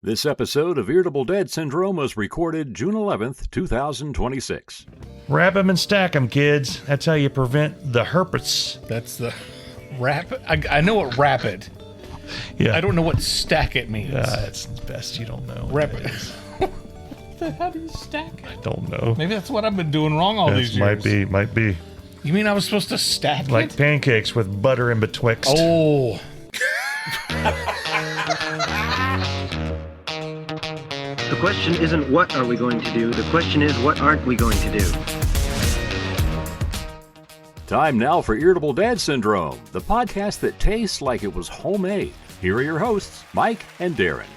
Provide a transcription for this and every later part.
This episode of Irritable Dad Syndrome was recorded June 11th, 2026. Wrap 'em and stack 'em, kids. That's how you prevent the herpes. That's the wrap. I know what wrap it. Yeah. I don't know what stack it means. It's best you don't know. Wrap it. How do you stack it? I don't know. Maybe that's what I've been doing wrong all these years. Might be. You mean I was supposed to stack Like it? pancakes with butter in betwixt. Oh. The question isn't what are we going to do, the question is what aren't we going to do. Time now for Irritable Dad Syndrome, the podcast that tastes like it was homemade. Here are your hosts, Mike and Darin.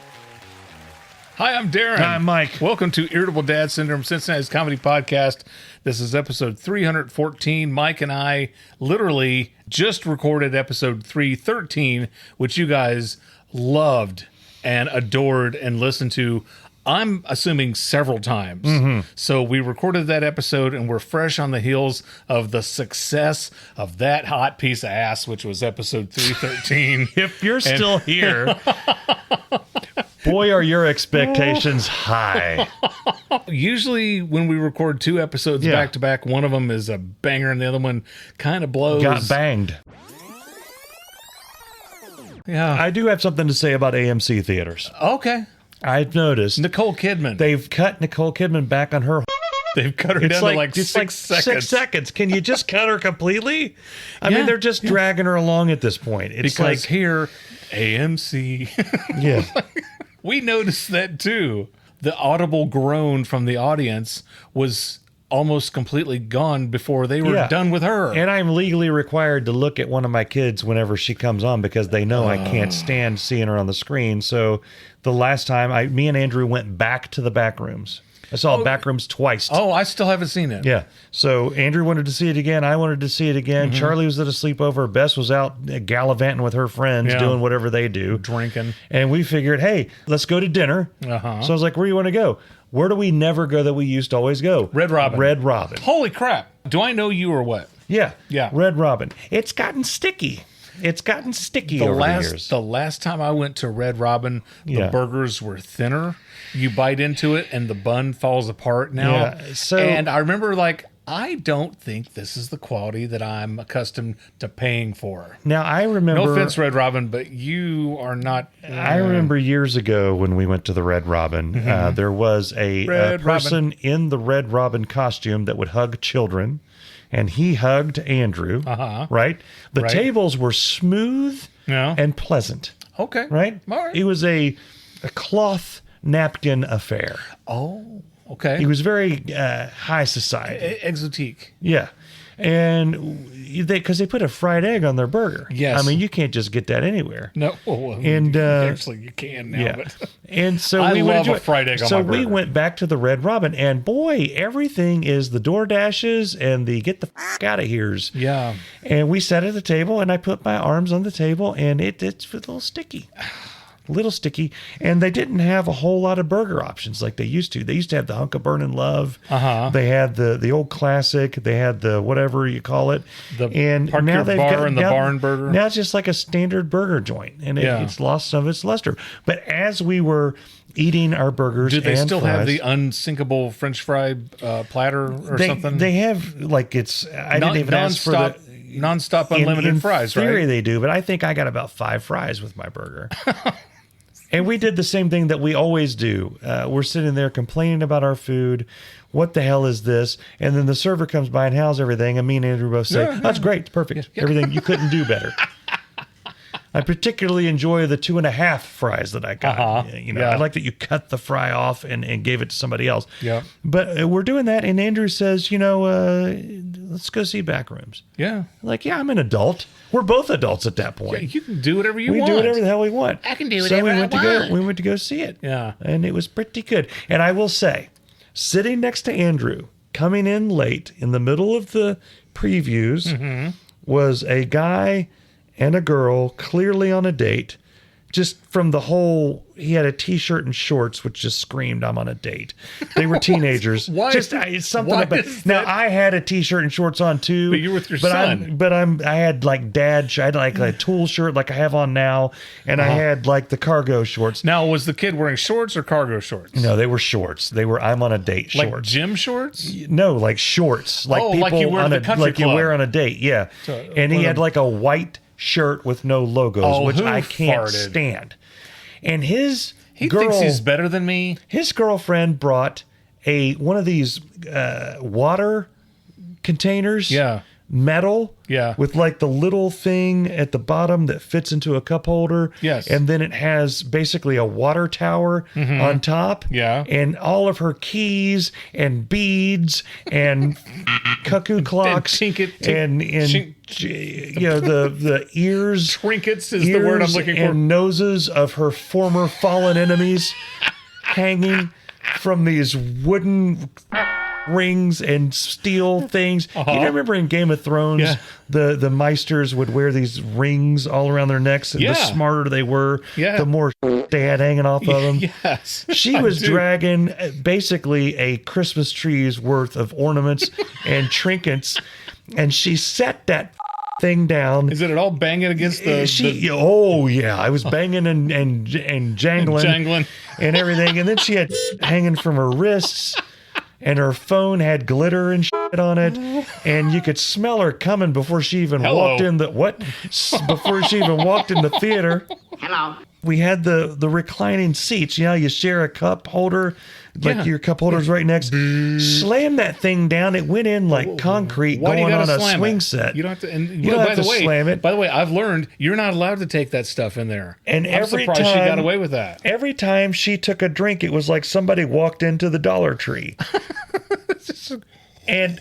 Hi, I'm Darin. Hi, Mike. Welcome to Irritable Dad Syndrome, Cincinnati's comedy podcast. This is episode 314. Mike and I literally just recorded episode 313, which you guys loved and adored and listened to, I'm assuming several times. Mm-hmm. So we recorded that episode and we're fresh on the heels of the success of that hot piece of ass, which was episode 313. If you're still here, boy, are your expectations high. Usually when we record two episodes back to back, one of them is a banger and the other one kind of blows. Got banged. Yeah. I do have something to say about AMC theaters. Okay. I've noticed Nicole Kidman. they've cut Nicole Kidman back on her. They've cut her down to like it's 6 seconds. 6 seconds. Can you just cut her completely? I mean, they're just dragging her along at this point. It's Because like, here, AMC. yeah. We noticed that too. The audible groan from the audience was almost completely gone before they were done with her. And I'm legally required to look at one of my kids whenever she comes on because they know I can't stand seeing her on the screen. So the last time, me and Andrew went back to the Backrooms. I saw Backrooms twice. Oh, I still haven't seen it. Yeah. So Andrew wanted to see it again. I wanted to see it again. Mm-hmm. Charlie was at a sleepover. Bess was out gallivanting with her friends, doing whatever they do. Drinking. And we figured, hey, let's go to dinner. Uh-huh. So I was like, where do you want to go? Where do we never go that we used to always go? Red Robin. Red Robin. Holy crap. Do I know you or what? Yeah. Yeah. Red Robin. It's gotten sticky. It's gotten sticky over the years. The last time I went to Red Robin, the burgers were thinner. You bite into it and the bun falls apart now. Yeah, and I remember I don't think this is the quality that I'm accustomed to paying for. Now, I remember... No offense, Red Robin, but you are not... I remember years ago when we went to the Red Robin, there was a person in the Red Robin costume that would hug children, and he hugged Andrew, right? The tables were smooth and pleasant. Okay. Right? All right. It was a cloth napkin affair. Oh, okay. He was very high society. Exotique. Yeah. And because they put a fried egg on their burger. Yes. I mean, you can't just get that anywhere. No. Well, and actually, you can now. Yeah. But and so I we love a fried egg on my burger. So we went back to the Red Robin, and boy, everything is the DoorDashes and the get the f*** out of here's. Yeah. And we sat at the table, and I put my arms on the table, and it's a little sticky. And they didn't have a whole lot of burger options like they used to. They used to have the Hunk of Burnin' Love. They had the old classic. They had the whatever you call it. And Park Your Bar and the Barn Burger. Now it's just like a standard burger joint, and it's lost some of its luster. But as we were eating our burgers, do they and still fries, have the unsinkable French fry platter or something? They have I didn't even ask for the nonstop unlimited in fries, theory, right? They do, but I think I got about 5 fries with my burger. And we did the same thing that we always do. We're sitting there complaining about our food. What the hell is this? And then the server comes by and how's everything? And me and Andrew both say, that's great. It's perfect. Yeah. Everything. You couldn't do better. I particularly enjoy the 2.5 fries that I got. I like that you cut the fry off and gave it to somebody else. Yeah. But we're doing that, and Andrew says, let's go see Backrooms. Yeah. Like, I'm an adult. We're both adults at that point. Yeah, you can do whatever you want. We do whatever the hell we want. I can do whatever I want. We went to go see it. Yeah. And it was pretty good. And I will say, sitting next to Andrew, coming in late in the middle of the previews, was a guy and a girl clearly on a date, just from the whole he had a t-shirt and shorts, which just screamed, "I'm on a date." They were teenagers. Why? Just it's something Why about. is Now that- I had a t-shirt and shorts on too. But you're with your son. I had like I had like a tool shirt like I have on now, and I had like the cargo shorts. Now, was the kid wearing shorts or cargo shorts? No, they were shorts. They were I'm on a date Like shorts. gym shorts? No, like shorts, like Oh, people like you wear on at the country like you club. wear on a date. Yeah, and he one had of- like a white shirt with no logos, Oh, which who I can't farted? stand. And his He girl, thinks he's better than me. his girlfriend brought one of these water containers. Yeah. Metal. Yeah. With like the little thing at the bottom that fits into a cup holder. Yes. And then it has basically a water tower on top. Yeah. And all of her keys and beads and cuckoo clocks and you know the ears. Trinkets is the word I'm looking for. And noses of her former fallen enemies hanging from these wooden rings and steel things. You remember in Game of Thrones, Yeah. the Meisters would wear these rings all around their necks, and Yeah. the smarter they were, Yeah. the more they had hanging off of them. Yes. She I was do. dragging basically a Christmas tree's worth of ornaments and trinkets, and she set that thing down. Is it at all banging against the Oh yeah, I was banging and jangling, jangling? and everything, and then she had hanging from her wrists, and her phone had glitter and shit on it, and you could smell her coming before she even walked in the before she even walked in the theater. Hello. We had the reclining seats. You know, you share a cup holder, like Yeah. your cup holder's right next. Slam that thing down. It went in like concrete Why do you going gotta on a slam swing it? set. You don't have to. And You don't by have the to way, slam it. By the way, I've learned you're not allowed to take that stuff in there. And I'm every surprised she time- got away with that. Every time she took a drink, it was like somebody walked into the Dollar Tree. And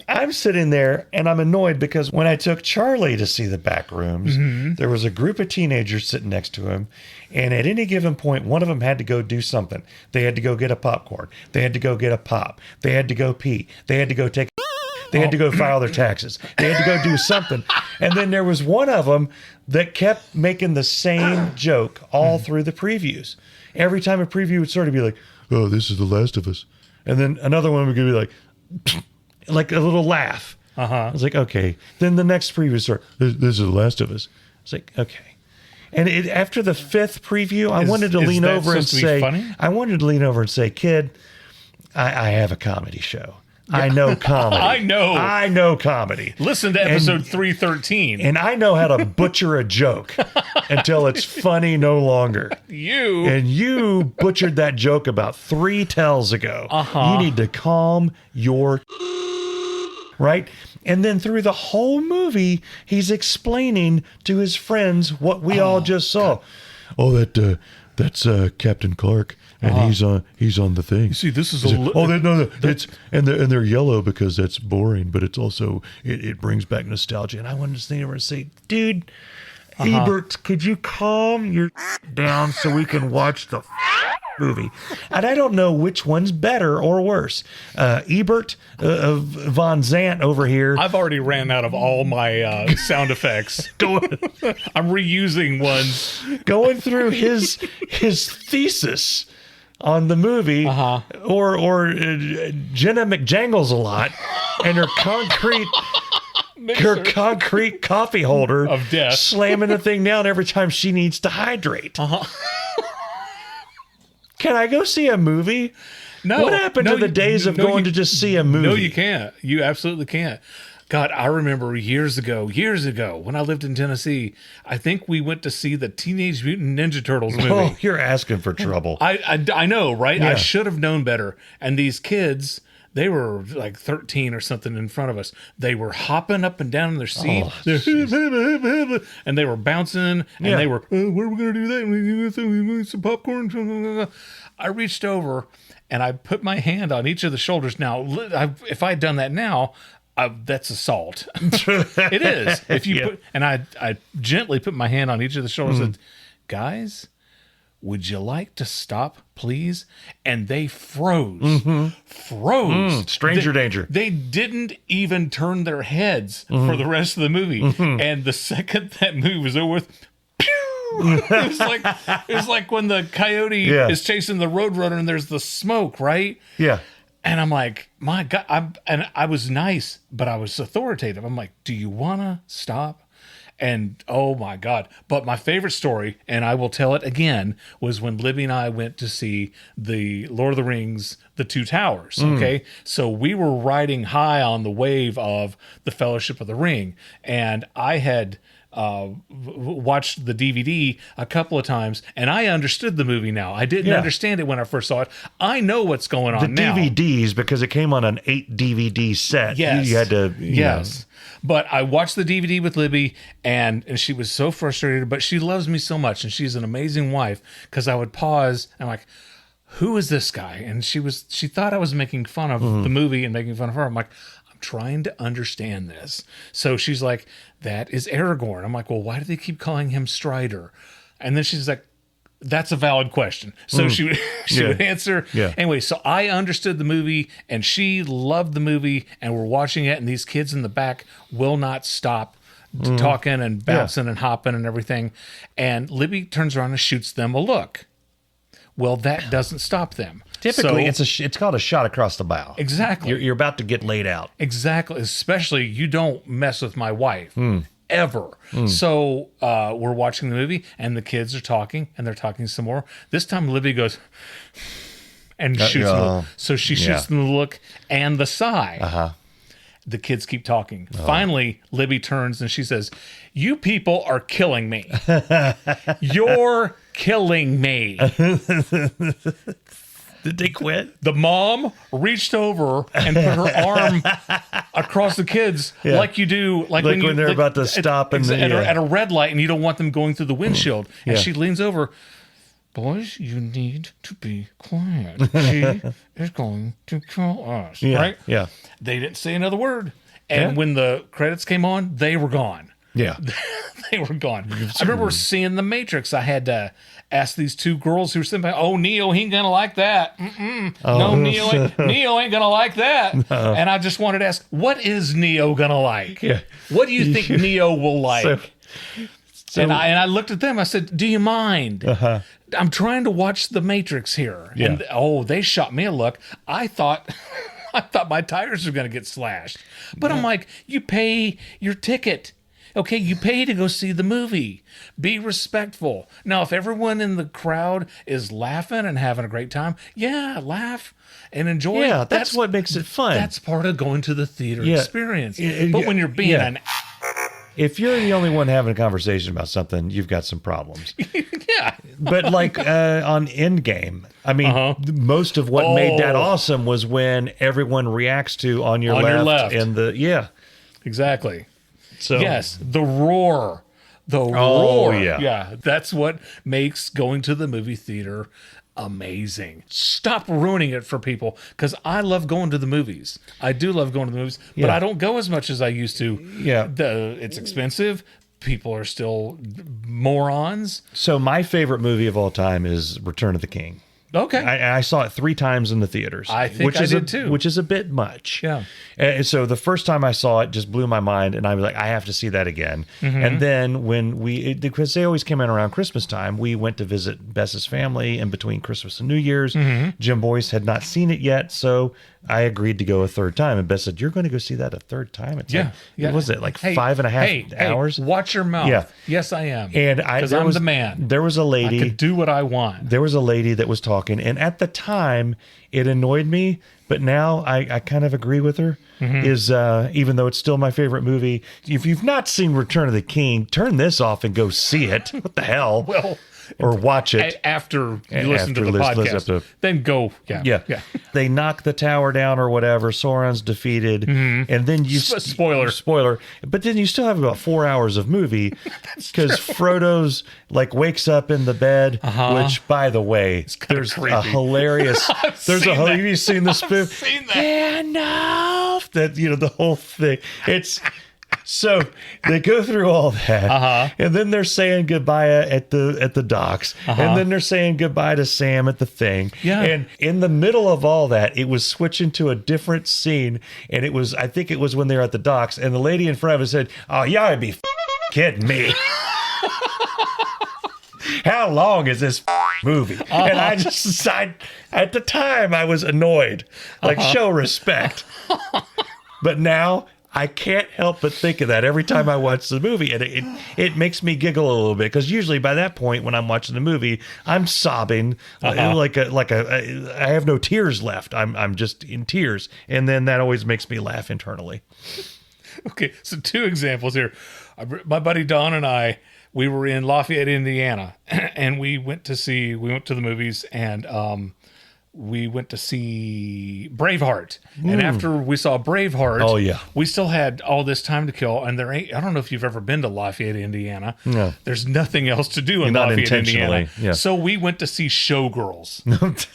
I'm sitting there and I'm annoyed because when I took Charlie to see the Backrooms, there was a group of teenagers sitting next to him. And at any given point, one of them had to go do something. They had to go get a popcorn. They had to go get a pop. They had to go pee. They had to go take They had to go file their taxes. They had to go do something. And then there was one of them that kept making the same joke all through the previews. Every time a preview would sort of be like, "Oh, this is The Last of Us." And then another one would be like a little laugh. I was like, okay. Then the next preview started, "This is The Last of Us." It's like, okay. And after the fifth preview, I wanted to lean over and say, "Kid, I have a comedy show. I know comedy. I know comedy. Listen to episode 313. And I know how to butcher a joke until it's funny no longer. And you butchered that joke about 3 tells ago. You need to calm your right? And then through the whole movie, he's explaining to his friends what we all just saw. Oh, that's Captain Clark, and he's on the thing. See, this is it's and they're yellow because that's boring, but it's also it brings back nostalgia. And I wanted to stand over and say, dude, Ebert, could you calm your down so we can watch the movie? And I don't know which one's better or worse. Ebert Von Zant over here. I've already ran out of all my sound effects. I'm reusing ones. Going through his thesis on the movie, or Jenna McJangles a lot, and her concrete coffee holder Of death. slamming the thing down every time she needs to hydrate. Can I go see a movie? No. What happened to the days of going to just see a movie? No, you can't. You absolutely can't. God, I remember years ago, when I lived in Tennessee, I think we went to see the Teenage Mutant Ninja Turtles movie. Oh, you're asking for trouble. I know, right? Yeah. I should have known better. And these kids, they were like 13 or something in front of us. They were hopping up and down in their seat. And they were bouncing. And they were, where are we going to do that? We need some popcorn. I reached over and I put my hand on each of the shoulders. Now, if I had done that now, that's assault. It is. If you put, and I gently put my hand on each of the shoulders and said, guys, would you like to stop, please? And they froze. Stranger danger. They didn't even turn their heads for the rest of the movie. And the second that movie was over with, pew, it was like when the coyote is chasing the roadrunner and there's the smoke, right? Yeah. And I'm like, my God, I was nice, but I was authoritative. I'm like, do you want to stop? And oh my God. But my favorite story, and I will tell it again, was when Libby and I went to see the Lord of the Rings, The Two Towers. Okay. So we were riding high on the wave of the Fellowship of the Ring. And I had watched the DVD a couple of times, and I understood the movie now. I didn't understand it when I first saw it. I know what's going on now. The DVDs, because it came on an 8 DVD set. Yes. You had to. Yes. But I watched the DVD with Libby, and she was so frustrated, but she loves me so much, and she's an amazing wife, because I would pause, and I'm like, who is this guy? And she thought I was making fun of the movie and making fun of her. I'm like, I'm trying to understand this. So she's like, that is Aragorn. I'm like, well, why do they keep calling him Strider? And then she's like, that's a valid question. So she would answer. Yeah. Anyway, so I understood the movie, and she loved the movie, and we're watching it, and these kids in the back will not stop talking and bouncing and hopping and everything. And Libby turns around and shoots them a look. Well, that doesn't stop them. Typically, it's called a shot across the bow. Exactly. You're about to get laid out. Exactly. Especially, you don't mess with my wife. Ever. So we're watching the movie, and the kids are talking, and they're talking some more. This time Libby goes and shoots them. So she shoots them the look and the sigh. The kids keep talking. Finally, Libby turns and she says, you people are killing me. You're killing me. Did they quit? The mom reached over and put her arm across the kids like you do, like when they're about to stop at a red light, and you don't want them going through the windshield. And she leans over. Boys, you need to be quiet. She is going to kill us. Right? Yeah. They didn't say another word. And when the credits came on, they were gone. Yeah. They were gone. I remember seeing The Matrix. I had to ask these two girls who were sitting by, oh, Neo, he ain't gonna like that. No, Neo ain't gonna like that. And I just wanted to ask, what is Neo gonna like? Yeah. What do you think Neo will like? So, and I looked at them. I said, do you mind? I'm trying to watch The Matrix here. Yeah. And they shot me a look. I thought my tires were gonna get slashed. But I'm like, you pay your ticket. Okay, you pay to go see the movie. Be respectful. Now, if everyone in the crowd is laughing and having a great time, laugh and enjoy. Yeah, that's what makes it fun. That's part of going to the theater experience. But when you're being an... If you're the only one having a conversation about something, you've got some problems. Yeah. But like on Endgame, I mean, most of what made that awesome was when everyone reacts to on your left. And Exactly. So yes, the roar. The roar. Yeah. That's what makes going to the movie theater amazing. Stop ruining it for people, because I love going to the movies. I do love going to the movies, but I don't go as much as I used to. Yeah. It's expensive. People are still morons. So my favorite movie of all time is Return of the King. Okay. I saw it 3 times in the theaters. I think I did too. Which is a bit much. Yeah. And so the first time I saw it just blew my mind, and I was like, I have to see that again. And then when because they always came in around Christmas time, we went to visit Bess's family in between Christmas and New Year's. Jim Boyce had not seen it yet, so I agreed to go a third time. And Bess said, you're going to go see that a third time? It's what was it, like 5.5 hours? Watch your mouth. Yeah. Yes, I am. And because I'm the man. There was a lady. I could do what I want. There was a lady that was talking, and at the time, it annoyed me, but now I kind of agree with her. Is even though it's still my favorite movie, if you've not seen Return of the King, turn this off and go see it. What the hell? Well, or watch it after you listen to the podcast. Then go. Yeah. They knock the tower down or whatever. Sauron's defeated, and then you spoiler. But then you still have about 4 hours of movie because Frodo's like wakes up in the bed. Which, by the way, there's a hilarious. Have you seen the spoof? I've seen that. Enough. That the whole thing. It's. So they go through all that, and then they're saying goodbye at the docks, and then they're saying goodbye to Sam at the thing. Yeah. And in the middle of all that, it was switching to a different scene, and I think it was when they were at the docks, and the lady in front of us said, "Oh, y'all be kidding me." how long is this movie? And I just decided, at the time, I was annoyed. Like, show respect. But now I can't help but think of that every time I watch the movie, and it makes me giggle a little bit, because usually by that point when I'm watching the movie, I'm sobbing I have no tears left. I'm just in tears, and then that always makes me laugh internally. Okay, so 2 examples here. My buddy Don and I, we were in Lafayette, Indiana, and we went to the movies, and we went to see Braveheart. And after we saw Braveheart, we still had all this time to kill. And I don't know if you've ever been to Lafayette, Indiana. No. There's nothing else to do in Lafayette, Indiana. Yeah. So we went to see Showgirls.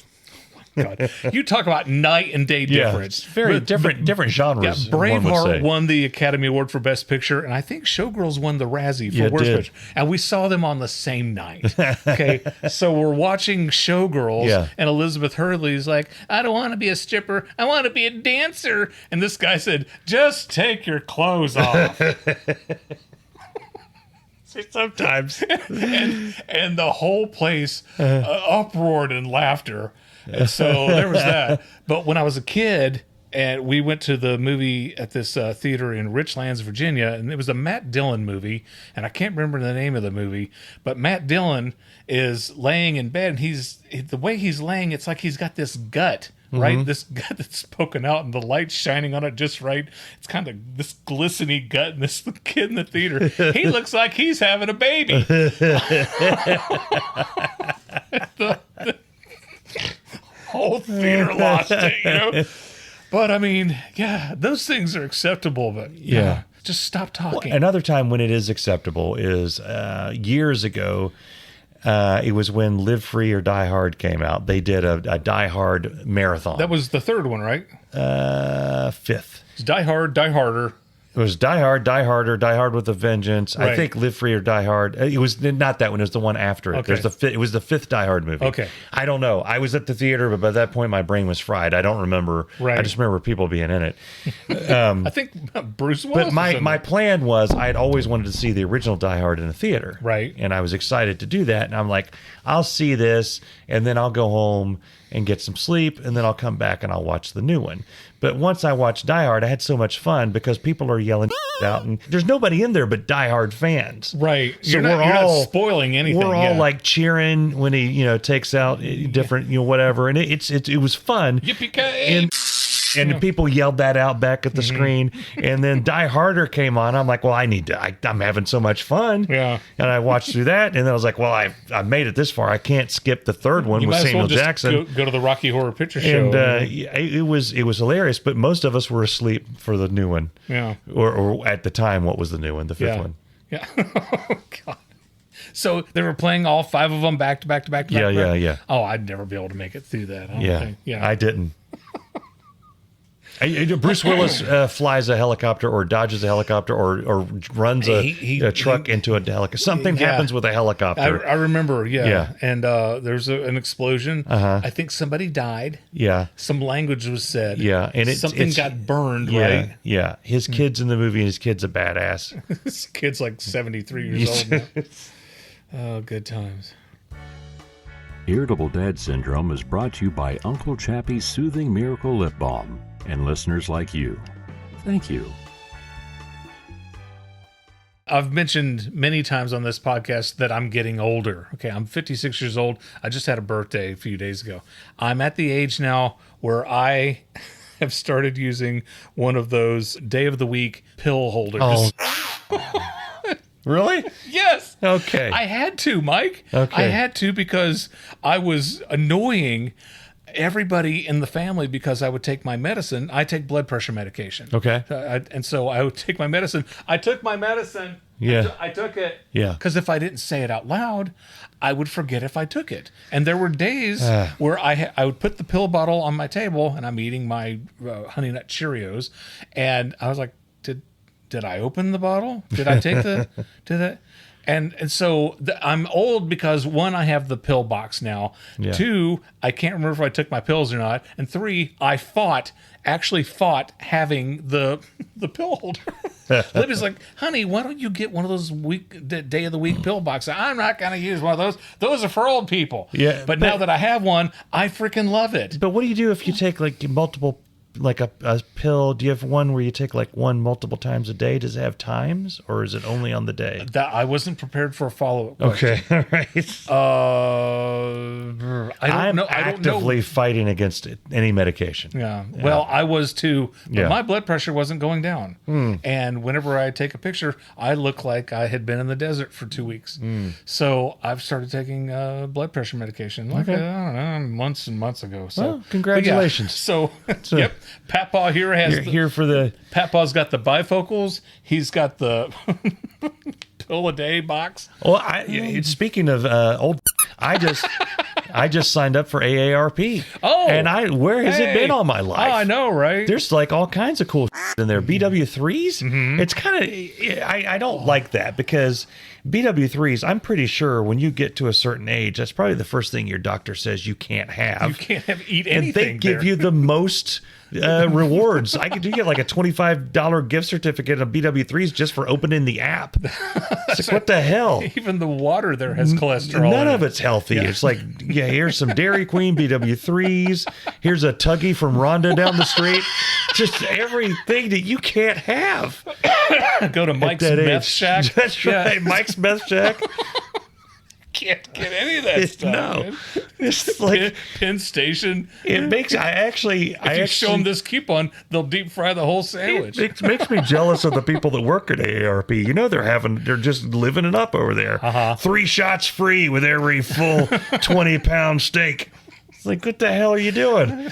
God. You talk about night and day difference. Very different genres. Yeah, Braveheart won the Academy Award for Best Picture, and I think Showgirls won the Razzie for Worst Picture. And we saw them on the same night. Okay, so we're watching Showgirls, and Elizabeth Hurley's like, I don't want to be a stripper, I want to be a dancer. And this guy said, just take your clothes off. Sometimes. and the whole place uproared in laughter. And so there was that. But when I was a kid, and we went to the movie at this theater in Richlands, Virginia, and it was a Matt Dillon movie, and I can't remember the name of the movie, but Matt Dillon is laying in bed, and the way he's laying, it's like he's got this gut, right? This gut that's poking out, and the light's shining on it just right. It's kind of this glistening gut, and this kid in the theater, he looks like he's having a baby. Whole theater lost it, But I mean, those things are acceptable, but just stop talking. Well, another time when it is acceptable is years ago. It was when Live Free or Die Hard came out. They did a Die Hard marathon. That was the 3rd one, right? 5th. It's Die Hard, Die Harder. It was Die Hard, Die Harder, Die Hard with a Vengeance. Right. I think Live Free or Die Hard. It was not that one. It was the one after it. Okay. It was the 5th Die Hard movie. Okay. I don't know. I was at the theater, but by that point, my brain was fried. I don't remember. Right. I just remember people being in it. I think Bruce Willis. But my plan was I had always wanted to see the original Die Hard in a theater. Right. And I was excited to do that. And I'm like, I'll see this, and then I'll go home and get some sleep, and then I'll come back and I'll watch the new one. But once I watched Die Hard, I had so much fun because people are yelling out, and there's nobody in there but Die Hard fans. Right. So you're not spoiling anything. We're all like cheering when he, takes out different, whatever. And it was fun. Yippee-ki-yay! And people yelled that out back at the screen. And then Die Harder came on. I'm like, well, I'm having so much fun. Yeah. And I watched through that. And then I was like, well, I made it this far. I can't skip the 3rd one with Samuel Jackson. Go to the Rocky Horror Picture Show. And it was hilarious. But most of us were asleep for the new one. Yeah. Or at the time, what was the new one? The 5th one. Yeah. Oh, God. So they were playing all 5 of them back to back to back to back. Yeah. Oh, I'd never be able to make it through that. I don't think. Yeah. I didn't. Bruce Willis flies a helicopter or dodges a helicopter or runs a truck into a helicopter. Something happens with a helicopter. I remember, and there's an explosion. I think somebody died. Yeah. Some language was said. Yeah. And something got burned, right? Yeah. His kid's in the movie, and his kid's a badass. His kid's like 73 years old now. Oh, good times. Irritable Dad Syndrome is brought to you by Uncle Chappie's Soothing Miracle Lip Balm and listeners like you. Thank you. I've mentioned many times on this podcast that I'm getting older. Okay, I'm 56 years old. I just had a birthday a few days ago. I'm at the age now where I have started using one of those day of the week pill holders. Oh. Really? Yes. Okay. I had to, Mike. Okay. I had to because I was annoying everybody in the family because I would take my medicine. I take blood pressure medication. Okay. And so I would take my medicine. I took my medicine. Yeah. I took it. Yeah. Because if I didn't say it out loud, I would forget if I took it. And there were days where I would put the pill bottle on my table and I'm eating my Honey Nut Cheerios. And I was like, did I open the bottle? Did I take did I? And so I'm old because, one, I have the pill box now. Yeah. Two, I can't remember if I took my pills or not. And three, I actually fought having the pill holder. Libby's like, honey, why don't you get one of those day of the week pill boxes? I'm not going to use one of those. Those are for old people. Yeah, but now that I have one, I freaking love it. But what do you do if you take like multiple, like a pill? Do you have one where you take like one multiple times a day? Does it have times, or is it only on the day? That I wasn't prepared for a follow-up question. Okay, all right. I don't know. I'm actively fighting against any medication. Yeah. Well, I was too. But Yeah. my blood pressure wasn't going down. And whenever I take a picture, I look like I had been in the desert for 2 weeks. So I've started taking blood pressure medication like, I don't know, months and months ago. So Well, congratulations. So, yep. Papaw here has Here for the Papaw's got the bifocals. He's got the pill a day box. Well, speaking of old, I just signed up for AARP. Oh, and where has it been all my life? Oh, I know, right? There's like all kinds of cool in there. BW3s. It's kind of I don't like that because BW3s. I'm pretty sure when you get to a certain age, that's probably the first thing your doctor says you can't have. You can't eat anything. And they give you the most rewards. You get like a $25 gift certificate of BW3s just for opening the app. It's like, what the hell? Even the water there has cholesterol. None in of it's healthy. Yeah. It's like, here's some Dairy Queen BW3s. Here's a Tuggy from Rhonda down the street. Just everything that you can't have. Go to Mike's Meth Shack. That's right. Mike's Meth Shack. Can't get any of that stuff. No. Man. It's like Penn Station. it makes if you show them this coupon, they'll deep fry the whole sandwich. It makes me jealous of the people that work at AARP. You know, they're just living it up over there. 3 shots free with every full 20-pound steak. It's like, what the hell are you doing?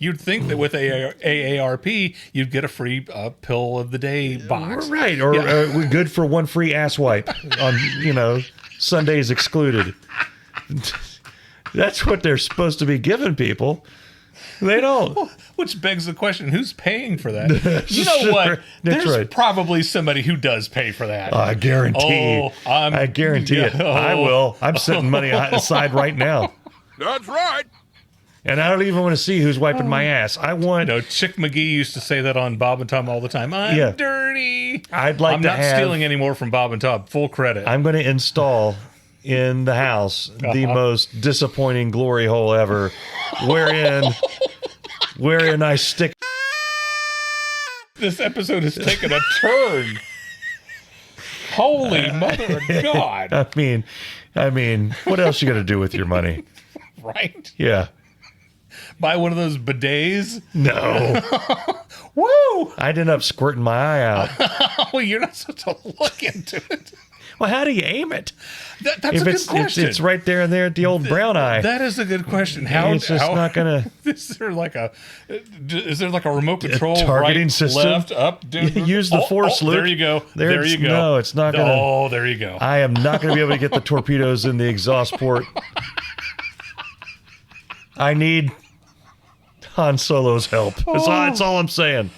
You'd think that with AARP, you'd get a free pill of the day box. Right. Or we're good for one free ass wipe on, Sundays excluded. That's what they're supposed to be giving people. They don't. Which begs the question, who's paying for that? You know what? That's There's right. probably somebody who does pay for that. I guarantee. I guarantee it. I will. I'm setting money aside right now. That's right. And I don't even want to see who's wiping my ass. I want. Chick McGee used to say that on Bob and Tom all the time. I'm dirty. I'd like I'm to not stealing any more from Bob and Tom. Full credit. I'm going to install in the house the most disappointing glory hole ever, wherein I stick. This episode has taken a turn. Holy mother of God! I mean, what else you going to do with your money? Right? Yeah. Buy one of those bidets? No. Woo! I'd end up squirting my eye out. Well, you're not supposed to look into it. Well, how do you aim it? That's a good question. It's right there and there at the old brown eye. That is a good question. It's just not gonna. Is there like a remote control? Targeting right, system? Left, up, down? Use the force, Luke. There you go. There you go. No, it's not gonna. Oh, there you go. I am not gonna be able to get the torpedoes in the exhaust port. I need Han Solo's help. That's all I'm saying.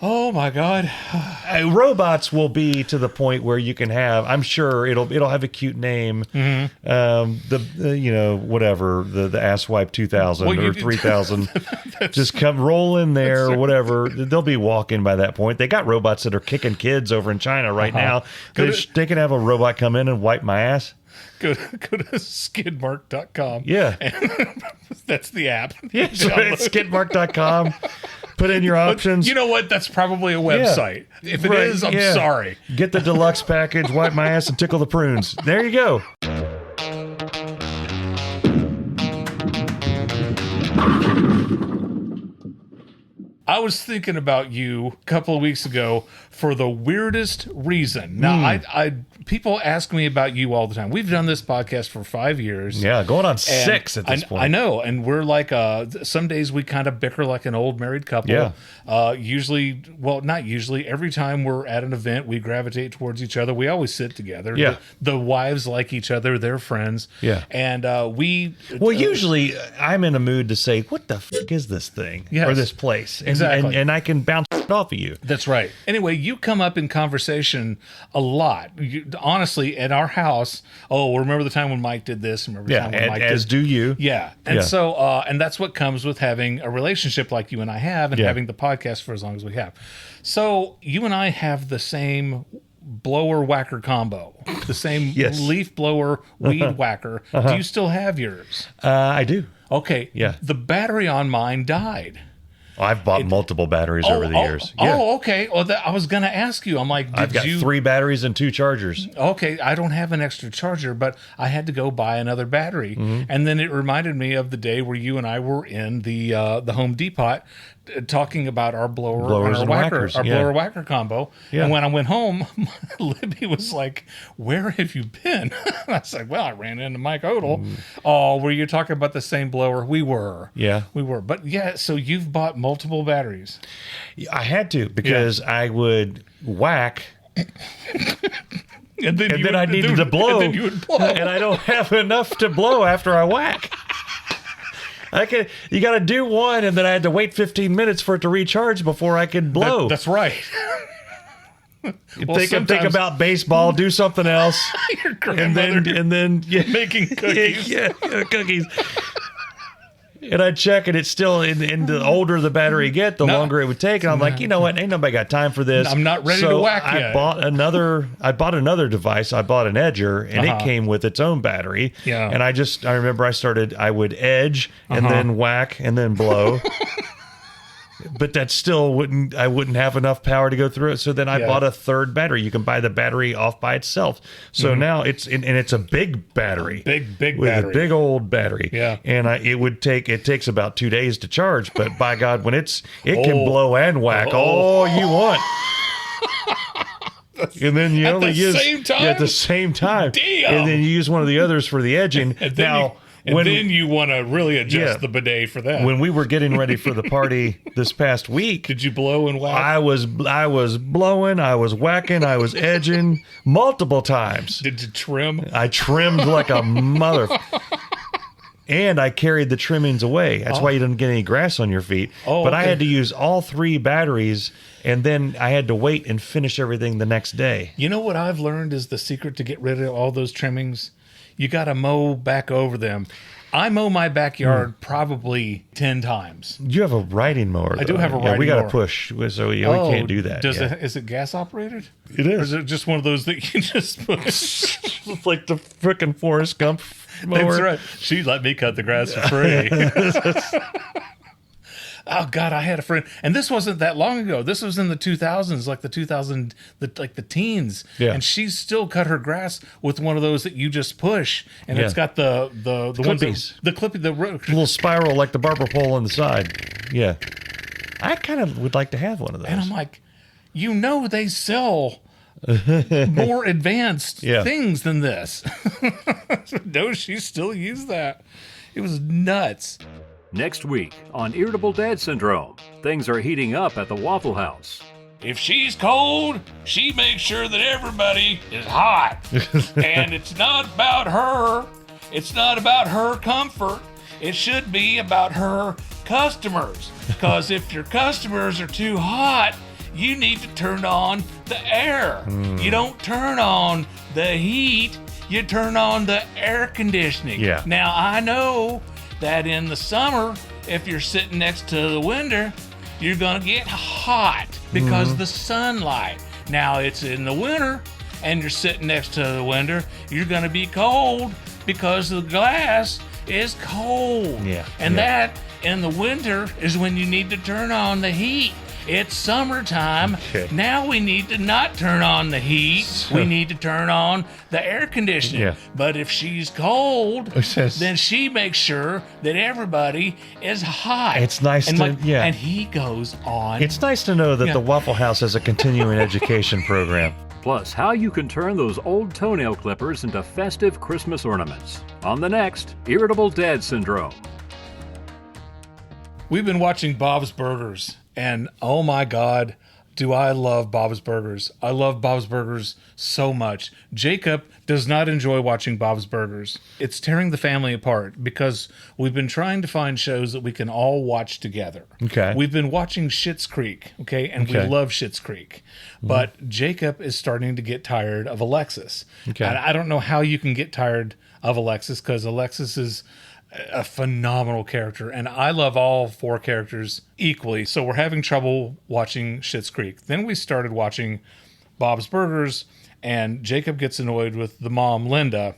Oh my God! Robots will be to the point where you can have. I'm sure it'll have a cute name. Whatever the Asswipe 2000 or 3000. Just come roll in there or whatever. They'll be walking by that point. They got robots that are kicking kids over in China right now. They can have a robot come in and wipe my ass. Go to skidmark.com. Yeah. That's the app. Yeah, it's skidmark.com. Put in your options. You know what? That's probably a website. Yeah. If it is, I'm sorry. Get the deluxe package, wipe my ass, and tickle the prunes. There you go. I was thinking about you a couple of weeks ago for the weirdest reason. Now, people ask me about you all the time. We've done this podcast for 5 years. Yeah, going on 6 at this point. I know, and we're like, some days we kind of bicker like an old married couple. Yeah. Usually, well, not usually. Every time we're at an event, we gravitate towards each other. We always sit together. Yeah. The wives like each other. They're friends. Yeah. And Well, usually I'm in a mood to say, what the fuck is this thing? Yes. Or this place? And Exactly. and I can bounce it off of you. That's right. Anyway, you come up in conversation a lot. Honestly, at our house, remember the time when Mike did this? Remember the time when Mike as did... do you. Yeah. And so, and that's what comes with having a relationship like you and I have and having the podcast for as long as we have. So you and I have the same blower whacker combo, the same leaf blower weed whacker. Do you still have yours? I do. Okay. Yeah. The battery on mine died. I've bought multiple batteries over the years. Okay. Well, I was going to ask you. I'm like, I've got 3 batteries and 2 chargers. Okay, I don't have an extra charger, but I had to go buy another battery. Mm-hmm. And then it reminded me of the day where you and I were in the Home Depot talking about our Blowers and whackers. blower whacker combo. Yeah. And when I went home, Libby was like, "Where have you been?" I was like, "Well, I ran into Mike Odell." Oh, were you talking about the same blower? We were. Yeah. We were. But yeah, so you've bought multiple batteries. I had to because I would whack. And then I needed to blow, and then you would blow. and I don't have enough to blow after I whack. You got to do one, and then I had to wait 15 minutes for it to recharge before I could blow. That's right. Think about baseball, do something else, Your and then making cookies. yeah, cookies. And I check, and it's still in the older the battery get, the longer it would take. And I'm like, you know what? Ain't nobody got time for this. I'm not ready to whack yet. I bought another device. I bought an edger, and it came with its own battery. Yeah. And I remember I would edge and then whack and then blow. But that still I wouldn't have enough power to go through it. So then I bought a third battery. You can buy the battery off by itself. So now it's a big battery. Big with battery. a big old battery. Yeah. And it takes about 2 days to charge, but by God, when it can blow and whack all you want. And then you only use at the same time. Damn. And then you use one of the others for the edging. Then you want to really adjust the bidet for that. When we were getting ready for the party this past week, did you blow and whack? I was blowing, I was whacking, I was edging multiple times. Did you trim? I trimmed like a mother. And I carried the trimmings away. That's why you didn't get any grass on your feet. But I had to use all 3 batteries, and then I had to wait and finish everything the next day. You know what I've learned is the secret to get rid of all those trimmings? You got to mow back over them. I mow my backyard probably 10 times. You have a riding mower, though. I do have a riding mower. We got to push, so we can't do that. Is it gas operated? It is. Or is it just one of those that you just push? It's like the frickin' Forrest Gump mower. That's right. She let me cut the grass for free. Oh God, I had a friend, and this wasn't that long ago. This was in the 2000s, like the teens. Yeah. And she still cut her grass with one of those that you just push, and it's got the clippies. The little spiral like the barber pole on the side. Yeah, I kind of would like to have one of those. And I'm like, they sell more advanced things than this. No, she still used that. It was nuts. Next week on Irritable Dad Syndrome, things are heating up at the Waffle House. If she's cold, she makes sure that everybody is hot. And it's not about her. It's not about her comfort. It should be about her customers. Because if your customers are too hot, you need to turn on the air. You don't turn on the heat. You turn on the air conditioning. Yeah. Now, I know that in the summer, if you're sitting next to the window, you're going to get hot because of the sunlight. Now it's in the winter and you're sitting next to the window, you're going to be cold because the glass is cold. Yeah. And that in the winter is when you need to turn on the heat. It's summertime. Okay. Now we need to not turn on the heat. We need to turn on the air conditioning. Yeah. But if she's cold, then she makes sure that everybody is hot. It's nice And he goes on. It's nice to know that the Waffle House has a continuing education program. Plus, how you can turn those old toenail clippers into festive Christmas ornaments. On the next Irritable Dad Syndrome. We've been watching Bob's Burgers, and oh my God, do I love Bob's Burgers. I love Bob's Burgers so much. Jacob does not enjoy watching Bob's Burgers. It's tearing the family apart because we've been trying to find shows that we can all watch together. Okay. We've been watching Schitt's Creek, okay? And we love Schitt's Creek. But Jacob is starting to get tired of Alexis. Okay. And I don't know how you can get tired of Alexis because Alexis is a phenomenal character, and I love all 4 characters equally. So we're having trouble watching Schitt's Creek. Then we started watching Bob's Burgers, and Jacob gets annoyed with the mom, Linda,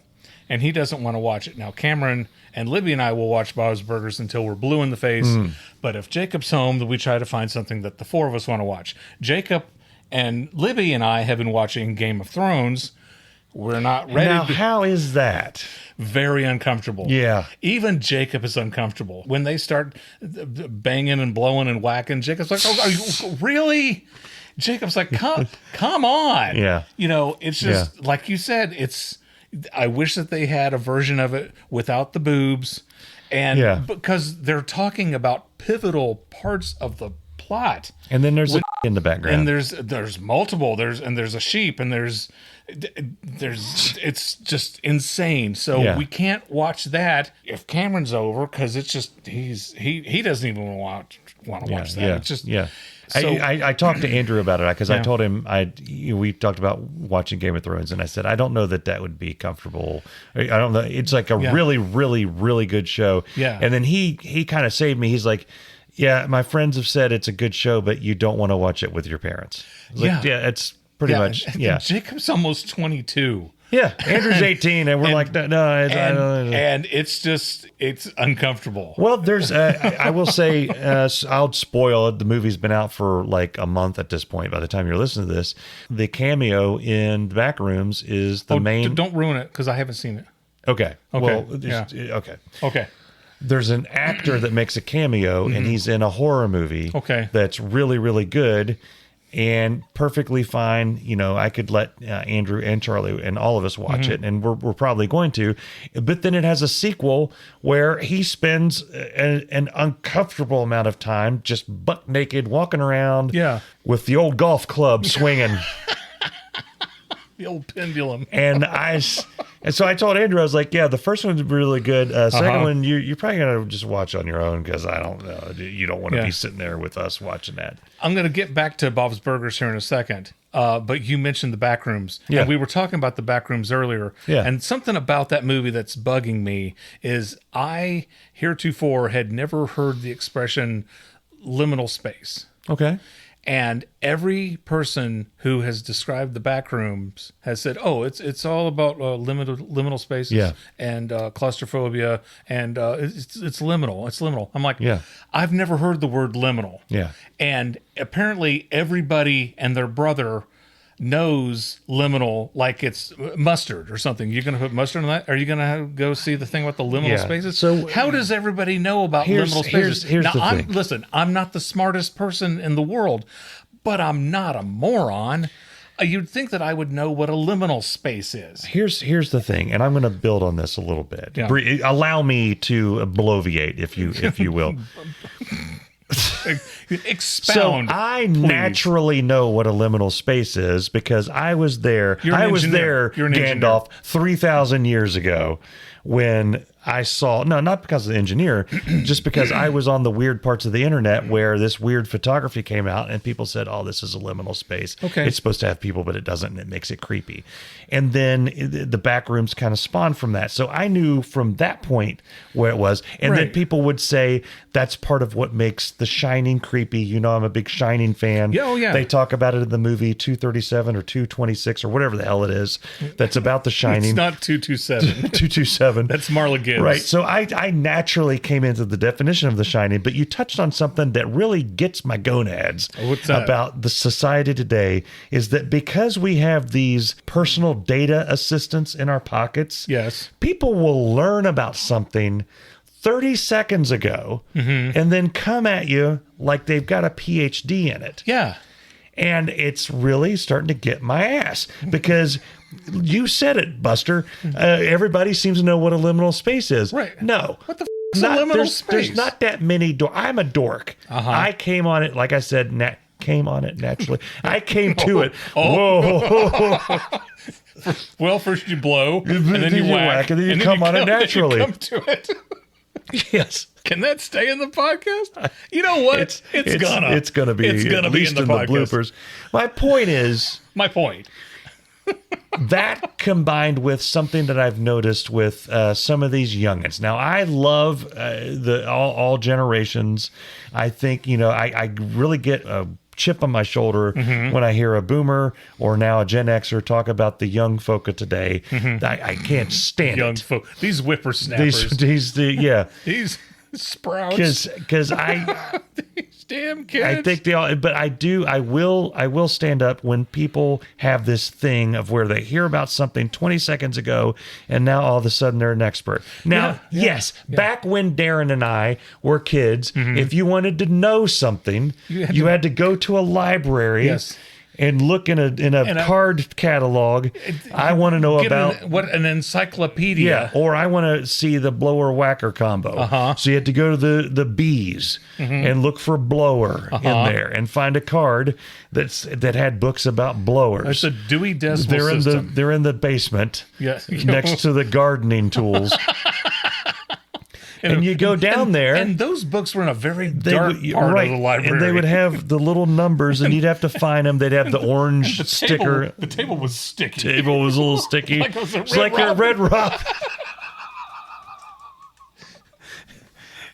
and he doesn't want to watch it. Now, Cameron and Libby and I will watch Bob's Burgers until we're blue in the face. But if Jacob's home, then we try to find something that the 4 of us want to watch. Jacob and Libby and I have been watching Game of Thrones. We're not ready. Now, how is that? Very uncomfortable. Yeah. Even Jacob is uncomfortable. When they start banging and blowing and whacking, Jacob's like, oh, are you really? Jacob's like, come on. Yeah. You know, it's just, like you said, I wish that they had a version of it without the boobs. And because they're talking about pivotal parts of the plot. And then there's a in the background. And there's multiple. There's a sheep, and there's it's just insane. So we can't watch that if Cameron's over because it's just he doesn't even want to watch that. It's just So, I talked to Andrew about it because I told him we talked about watching Game of Thrones, and I said I don't know that would be comfortable. I don't know. It's like a really, really, really good show. Yeah. And then he kind of saved me. He's like, yeah, my friends have said it's a good show, but you don't want to watch it with your parents. Like, it's pretty much. Yeah. Jacob's almost 22. Yeah, Andrew's 18, and we're like, no, and it's uncomfortable. Well, there's, I will say, I'll spoil it. The movie's been out for like a month at this point. By the time you're listening to this, the cameo in Backrooms is the main. Don't ruin it because I haven't seen it. Okay. Well, Okay. There's an actor that makes a cameo, and he's in a horror movie. Okay. That's really, really good. And perfectly fine. You know, I could let Andrew and Charlie and all of us watch it, and we're probably going to. But then it has a sequel where he spends an uncomfortable amount of time just butt naked walking around with the old golf club swinging. The old pendulum. And so I told Andrew, I was like, yeah, the first one's really good. Second one, you're probably going to just watch on your own because I don't know. You don't want to be sitting there with us watching that. I'm going to get back to Bob's Burgers here in a second. But you mentioned the Backrooms. Yeah. And we were talking about the Backrooms earlier. Yeah. And something about that movie that's bugging me is I heretofore had never heard the expression liminal space. Okay. And every person who has described the Backrooms has said, "Oh, it's all about liminal spaces and claustrophobia, and it's liminal. It's liminal." I'm like, I've never heard the word liminal. Yeah. And apparently, everybody and their brother knows liminal like it's mustard or something. You're going to put mustard on that? Are you going to go see the thing about the liminal spaces? So how does everybody know about liminal spaces? Here's now, the thing. Listen, I'm not the smartest person in the world, but I'm not a moron. You'd think that I would know what a liminal space is. Here's the thing, and I'm going to build on this a little bit. Yeah. Allow me to bloviate, if you will. Expound. So I please. Naturally know what a liminal space is because I was there. I was there, Gandalf, 3,000 years ago when I saw, no, not because of the engineer, just because I was on the weird parts of the internet where this weird photography came out and people said, oh, this is a liminal space. Okay. It's supposed to have people, but it doesn't, and it makes it creepy. And then the Backrooms kind of spawned from that. So I knew from that point where it was. And then people would say that's part of what makes The Shining creepy. You know, I'm a big Shining fan. Yeah, oh, yeah. They talk about it in the movie 237 or 226 or whatever the hell it is that's about The Shining. It's not 227. 227. That's Marla Gibbs. Right. So I naturally came into the definition of The Shining, but you touched on something that really gets my gonads. What's that? About the society today is that because we have these personal data assistants in our pockets, people will learn about something 30 seconds ago and then come at you like they've got a PhD in it. Yeah. And it's really starting to get my ass because you said it, Buster. Everybody seems to know what a liminal space is. Right. No. What the is a liminal space? There's not that many. I'm a dork. I came on it, like I said, came on it naturally. I came to it. Whoa. Well, first you blow, and then you whack, and then you come on it naturally. You come to it. Yes. Can that stay in the podcast? You know what? It's gonna be at least in the bloopers. My point is, that combined with something that I've noticed with some of these youngins. Now, I love all generations. I think, I really get a chip on my shoulder when I hear a boomer or now a Gen Xer talk about the young folk of today. I can't stand young it. folk. These whippersnappers. These sprouts. Because I... These damn kids. I think they all, but I will stand up when people have this thing of where they hear about something 20 seconds ago and now all of a sudden they're an expert. Now, back when Darin and I were kids, if you wanted to know something, you had to go to a library. And look in a card catalog. I want to know about an encyclopedia. Yeah, or I want to see the blower whacker combo. So you had to go to the bees and look for blower in there and find a card that had books about blowers. It's a Dewey Decimal System. They're in the basement. Yes. Next to the gardening tools. And you go down there. And those books were in a very dark part of the library. And they would have the little numbers, and you'd have to find them. They'd have the orange sticker. The table was sticky. The table was a little sticky. Like it was it's like a Red Robin.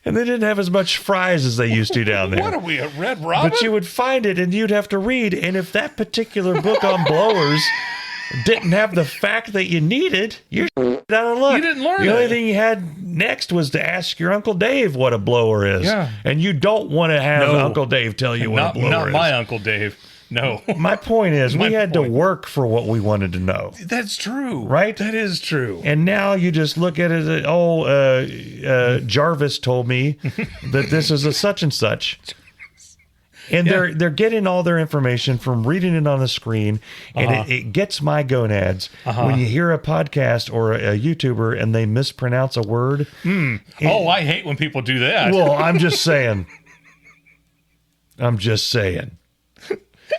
And they didn't have as much fries as they used to down there. What are we, a Red Robin? But you would find it, and you'd have to read. And if that particular book on blowers didn't have the fact that you needed, you're out of luck. You didn't learn The only thing you had next was to ask your Uncle Dave what a blower is. Yeah. And you don't want to have Uncle Dave tell you what a blower is. Not my Uncle Dave. No. My point is, we had to work for what we wanted to know. That's true. Right? That is true. And now you just look at it as, Jarvis told me that this is a such and such. And they're getting all their information from reading it on the screen, and it gets my gonads when you hear a podcast or a YouTuber and they mispronounce a word. I hate when people do that. Well, I'm just saying.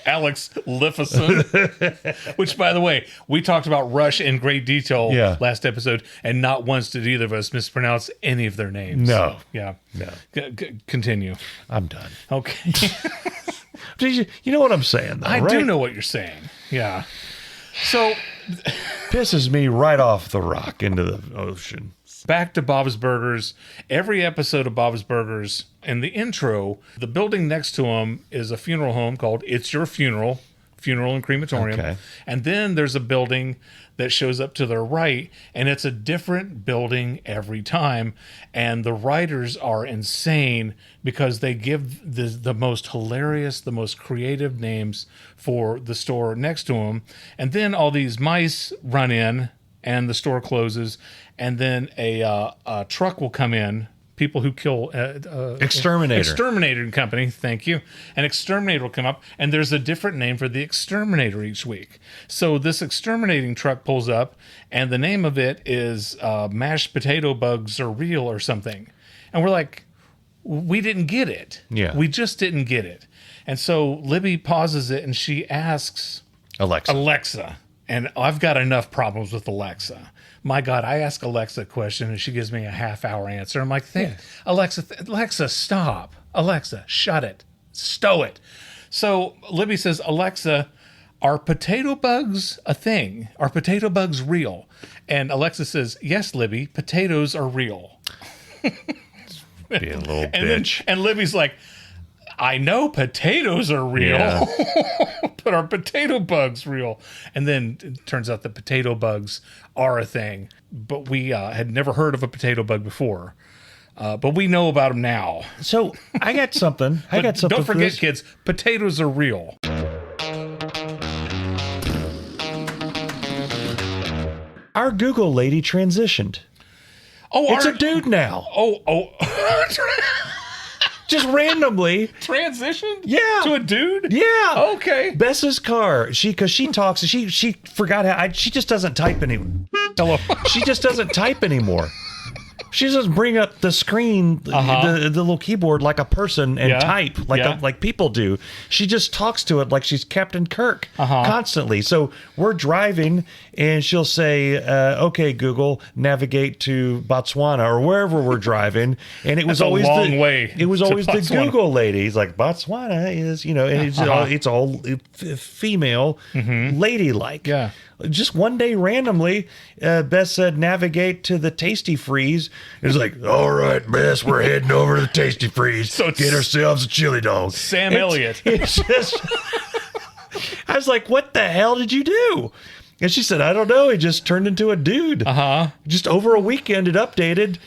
Alex Lifeson, which, by the way, we talked about Rush in great detail last episode, and not once did either of us mispronounce any of their names. No. Yeah. No. Continue. I'm done. Okay. You know what I'm saying, though, I right? do know what you're saying. Yeah. So... pisses me right off the rock into the ocean. Back to Bob's Burgers. Every episode of Bob's Burgers, in the intro, the building next to them is a funeral home called It's Your Funeral and Crematorium. Okay. And then there's a building that shows up to their right, and it's a different building every time. And the writers are insane because they give the most hilarious, the most creative names for the store next to them. And then all these mice run in, and the store closes, and then a truck will come in. People who kill Exterminator Company, thank you. An exterminator will come up, and there's a different name for the exterminator each week. So this exterminating truck pulls up, and the name of it is mashed potato bugs are real or something. And we're like, we didn't get it. Yeah. We just didn't get it. And so Libby pauses it, and she asks Alexa. And I've got enough problems with Alexa. My God, I ask Alexa a question and she gives me a half-hour answer. I'm like, Alexa, stop. Alexa, shut it. Stow it. So Libby says, Alexa, are potato bugs a thing? Are potato bugs real? And Alexa says, yes, Libby, potatoes are real. Be a little bitch. And Libby's like, I know potatoes are real, but are potato bugs real? And then it turns out that potato bugs are a thing, but we had never heard of a potato bug before. But we know about them now. So I got something. Don't forget, kids, potatoes are real. Our Google lady transitioned. Oh, it's a dude now. Oh. Just randomly transitioned? Yeah. To a dude? Yeah. Okay. Bess's car. Because she talks. She forgot how. She just doesn't type anymore. Hello. She just doesn't type anymore. She doesn't bring up the screen, the little keyboard like a person and type like people do. She just talks to it like she's Captain Kirk constantly. So we're driving and she'll say, okay, Google, navigate to Botswana or wherever we're driving. And it was always the Google lady. He's like, Botswana is, and it's all female, ladylike. Yeah. Just one day randomly, Beth said, navigate to the Tasty Freeze. It's like, all right, Beth, we're heading over to the Tasty Freeze. So get ourselves a chili dog. Sam Elliott. It's just, I was like, what the hell did you do? And she said, I don't know. He just turned into a dude. Just over a weekend, it updated.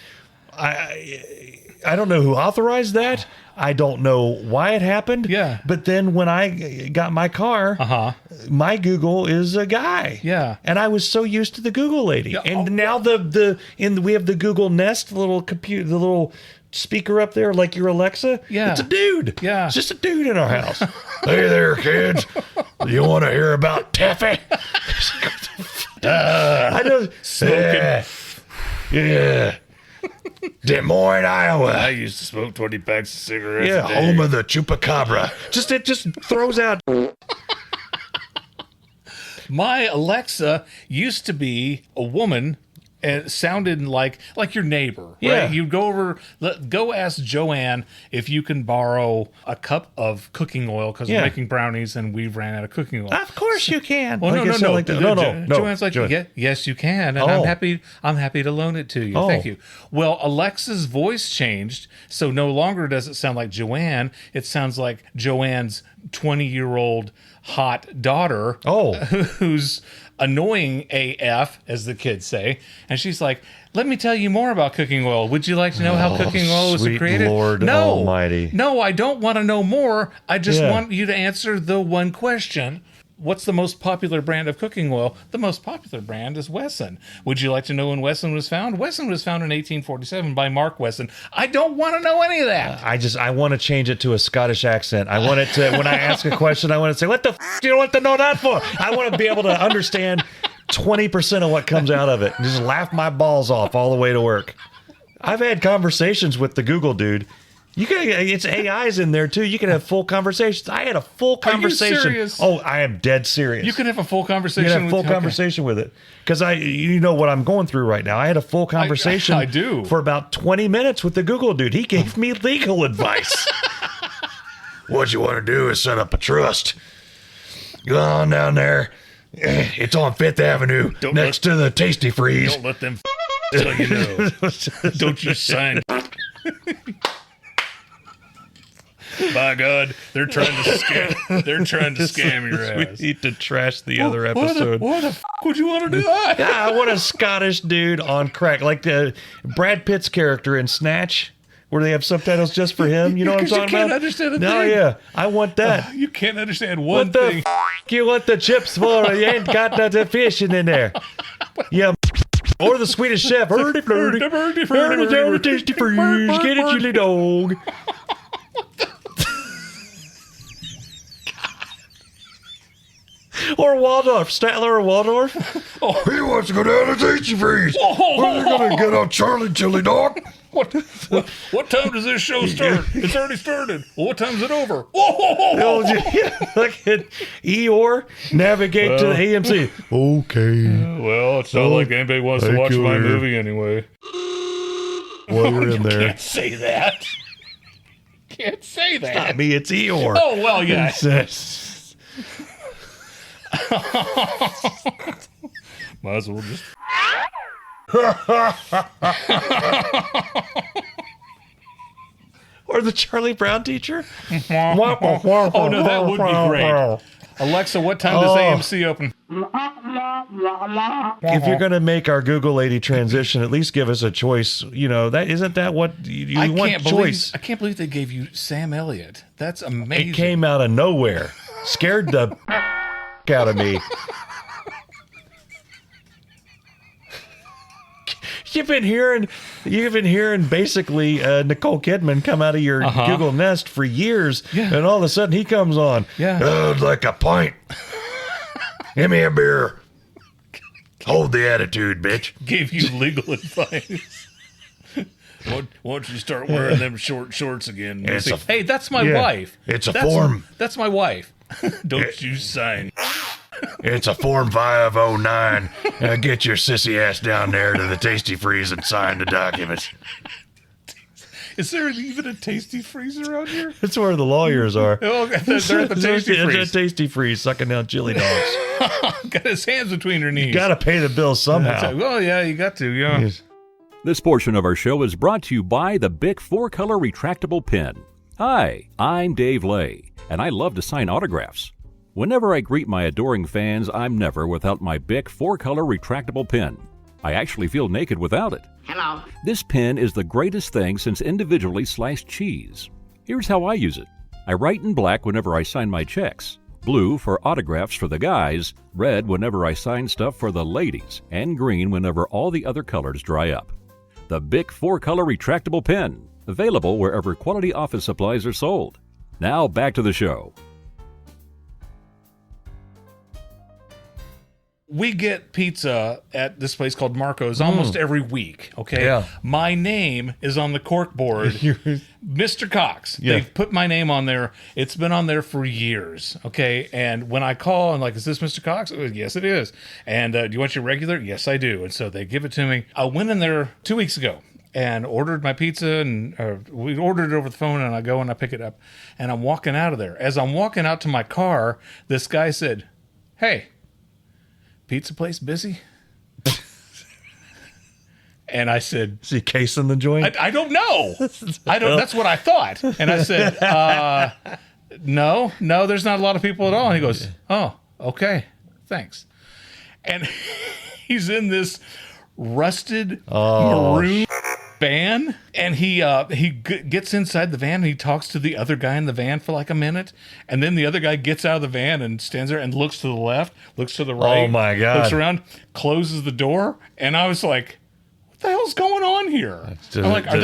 I don't know who authorized that. I don't know why it happened. Yeah. But then when I got my car, my Google is a guy. Yeah. And I was so used to the Google lady. Yeah. And now we have the Google Nest, the little speaker up there, like your Alexa. Yeah. It's a dude. Yeah. It's just a dude in our house. Hey there, kids. You want to hear about Taffy? I know. Smoking. Yeah. Des Moines, Iowa. I used to smoke 20 packs of cigarettes a day. Home of the chupacabra. It just throws out. My Alexa used to be a woman. And it sounded like your neighbor, right? Yeah. You'd go ask Joanne if you can borrow a cup of cooking oil because we're making brownies and we ran out of cooking oil. Of course you can. Well, no. Joanne's like, yes, you can, and I'm happy to loan it to you. Thank you. Well, Alexa's voice changed, so no longer does it sound like Joanne. It sounds like Joanne's 20-year-old hot daughter, who's annoying AF, as the kids say. And she's like, let me tell you more about cooking oil. Would you like to know how cooking oil was created? Lord Almighty. No, I don't want to know more. I just want you to answer the one question. What's the most popular brand of cooking oil? The most popular brand is Wesson. Would you like to know when Wesson was found? Wesson was found in 1847 by Mark Wesson. I don't want to know any of that. I want to change it to a Scottish accent. I want it to, when I ask a question, I want to say, what the do you want to know that for? I want to be able to understand 20% of what comes out of it and just laugh my balls off all the way to work. I've had conversations with the Google dude. It's AIs in there too. You can have full conversations. I had a full conversation. Are you serious? Oh, I am dead serious. You can have a full conversation. You can have a full conversation with it because you know what I'm going through right now. I had a full conversation. I do for about 20 minutes with the Google dude. He gave me legal advice. What you want to do is set up a trust. Go on down there. It's on Fifth Avenue next to the Tasty Freeze. Don't let them tell you no. Don't you sign. By God, they're trying to scam your ass. We need to trash the other episode. Why the f*** would you want to do that? Yeah, I want a Scottish dude on crack, like the Brad Pitt's character in Snatch, where they have subtitles just for him. You know what I'm talking about? You can't understand a thing. No, yeah, I want that. You can't understand one thing. What the f*** you want the chips for? You ain't got the fish in there. Yeah. Or the Swedish Chef. Hurdy flirty. Hurdy down the Tasty Freeze. Get it, chili dog. Or Waldorf, Statler or Waldorf. He wants to go down to Tasty Freeze. We're going to get on Charlie Chili Dog. What time does this show start? It's already started. Well, what time is it over? Look at Eeyore, navigate to the AMC. Okay. Well, it's not like anybody wants to watch my movie anyway. Well, you're in there. Can't say that. Can't say that. It's not me, it's Eeyore. Oh, well, yeah. Might as well just. Or the Charlie Brown teacher. Oh no, that would be great. Alexa, what time does AMC open? If you're going to make our Google lady transition, at least give us a choice. You know, that isn't that what you want choice. I can't believe they gave you Sam Elliott. That's amazing. It came out of nowhere. Scared the out of me. You've been hearing basically Nicole Kidman come out of your Google Nest for years, and all of a sudden he comes on. Yeah, like a pint. Give me a beer. Hold the attitude, bitch. Gave you legal advice. Why don't you start wearing them short shorts again? It's Say, a- hey, that's my yeah, wife. it's a That's- form. That's my wife. Don't you sign. It's a Form 509. Get your sissy ass down there to the Tasty Freeze and sign the documents. Is there even a Tasty Freeze around here? That's where the lawyers are. Oh, they're at the Tasty It's Freeze. a Tasty Freeze sucking down chili dogs. Got his hands between her knees. You got to pay the bill somehow. Well, yeah, you got to. Yeah. Yes. This portion of our show is brought to you by the Bic 4-Color Retractable Pen. Hi, I'm Dave Lay, and I love to sign autographs. Whenever I greet my adoring fans, I'm never without my Bic 4-Color Retractable Pen. I actually feel naked without it. Hello. This pen is the greatest thing since individually sliced cheese. Here's how I use it. I write in black whenever I sign my checks, blue for autographs for the guys, red whenever I sign stuff for the ladies, and green whenever all the other colors dry up. The Bic 4-Color Retractable Pen, available wherever quality office supplies are sold. Now back to the show. We get pizza at this place called Marco's almost every week, okay? Yeah. My name is on the cork board. Mr. Cox. Yeah. They've put my name on there. It's been on there for years, okay? And when I call, I'm like, is this Mr. Cox? Yes, it is. And do you want your regular? Yes, I do. And so they give it to me. I went in there 2 weeks ago and ordered my pizza, and we ordered it over the phone, and I go and I pick it up, and I'm walking out of there. As I'm walking out to my car, this guy said, hey, pizza place busy? And I said, Is he casing the joint? I don't know. That's what I thought. And I said, no, there's not a lot of people at all. And he goes, oh, okay, thanks. And he's in this rusted maroon van, and he gets inside the van, and he talks to the other guy in the van for like a minute, and then the other guy gets out of the van and stands there and looks to the left, looks to the right. Oh, my God. Looks around, closes the door, and I was like, what the hell's going on here? I'm like, are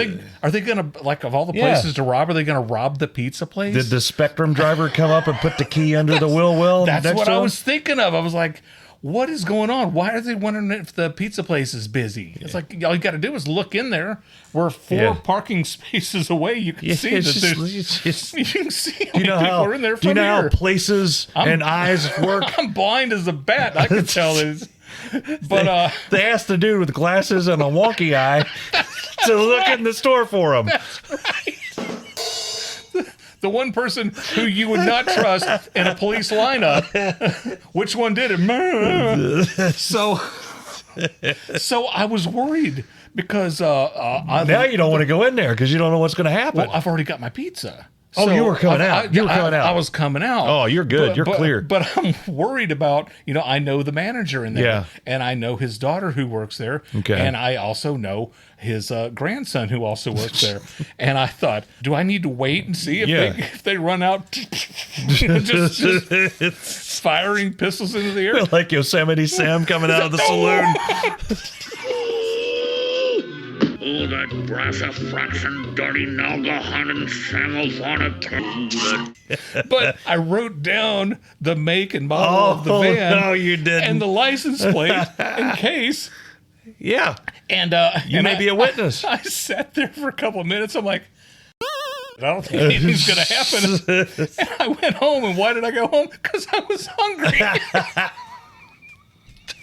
they gonna, like, of all the places to rob, are they gonna rob the pizza place? Did the Spectrum driver come up and put the key under the wheel well? That's next what to I him? was thinking of. I was like, what is going on? Why are they wondering if the pizza place is busy? It's like, all you got to do is look in there. We're 4 parking spaces away. You can see it's that just- you can see how Do you many know people how? are in there Do from you know how here. places and eyes work? I'm blind as a bat. I can tell it. But They asked the dude with glasses and a wonky eye to look in the store for him. the one person who you would not trust in a police lineup, which one did it? So I was worried because Now you don't want to go in there because you don't know what's going to happen. well, I've already got my pizza. Oh, you were coming out. You were coming out. I was coming out. Oh, you're good. You're clear. But I'm worried about, I know the manager in there. Yeah. And I know his daughter who works there. Okay. And I also know his grandson who also works there. And I thought, do I need to wait and see if they run out just firing pistols into the air? Like Yosemite Sam coming out of the saloon. Oh, that brass fraction, dirty Naga hunting Samuel's on it. But I wrote down the make and model of the van. No, you didn't. And the license plate in case. Yeah. And You may be a witness. I sat there for a couple of minutes. I'm like, I don't think anything's going to happen. And I went home. And why did I go home? Because I was hungry.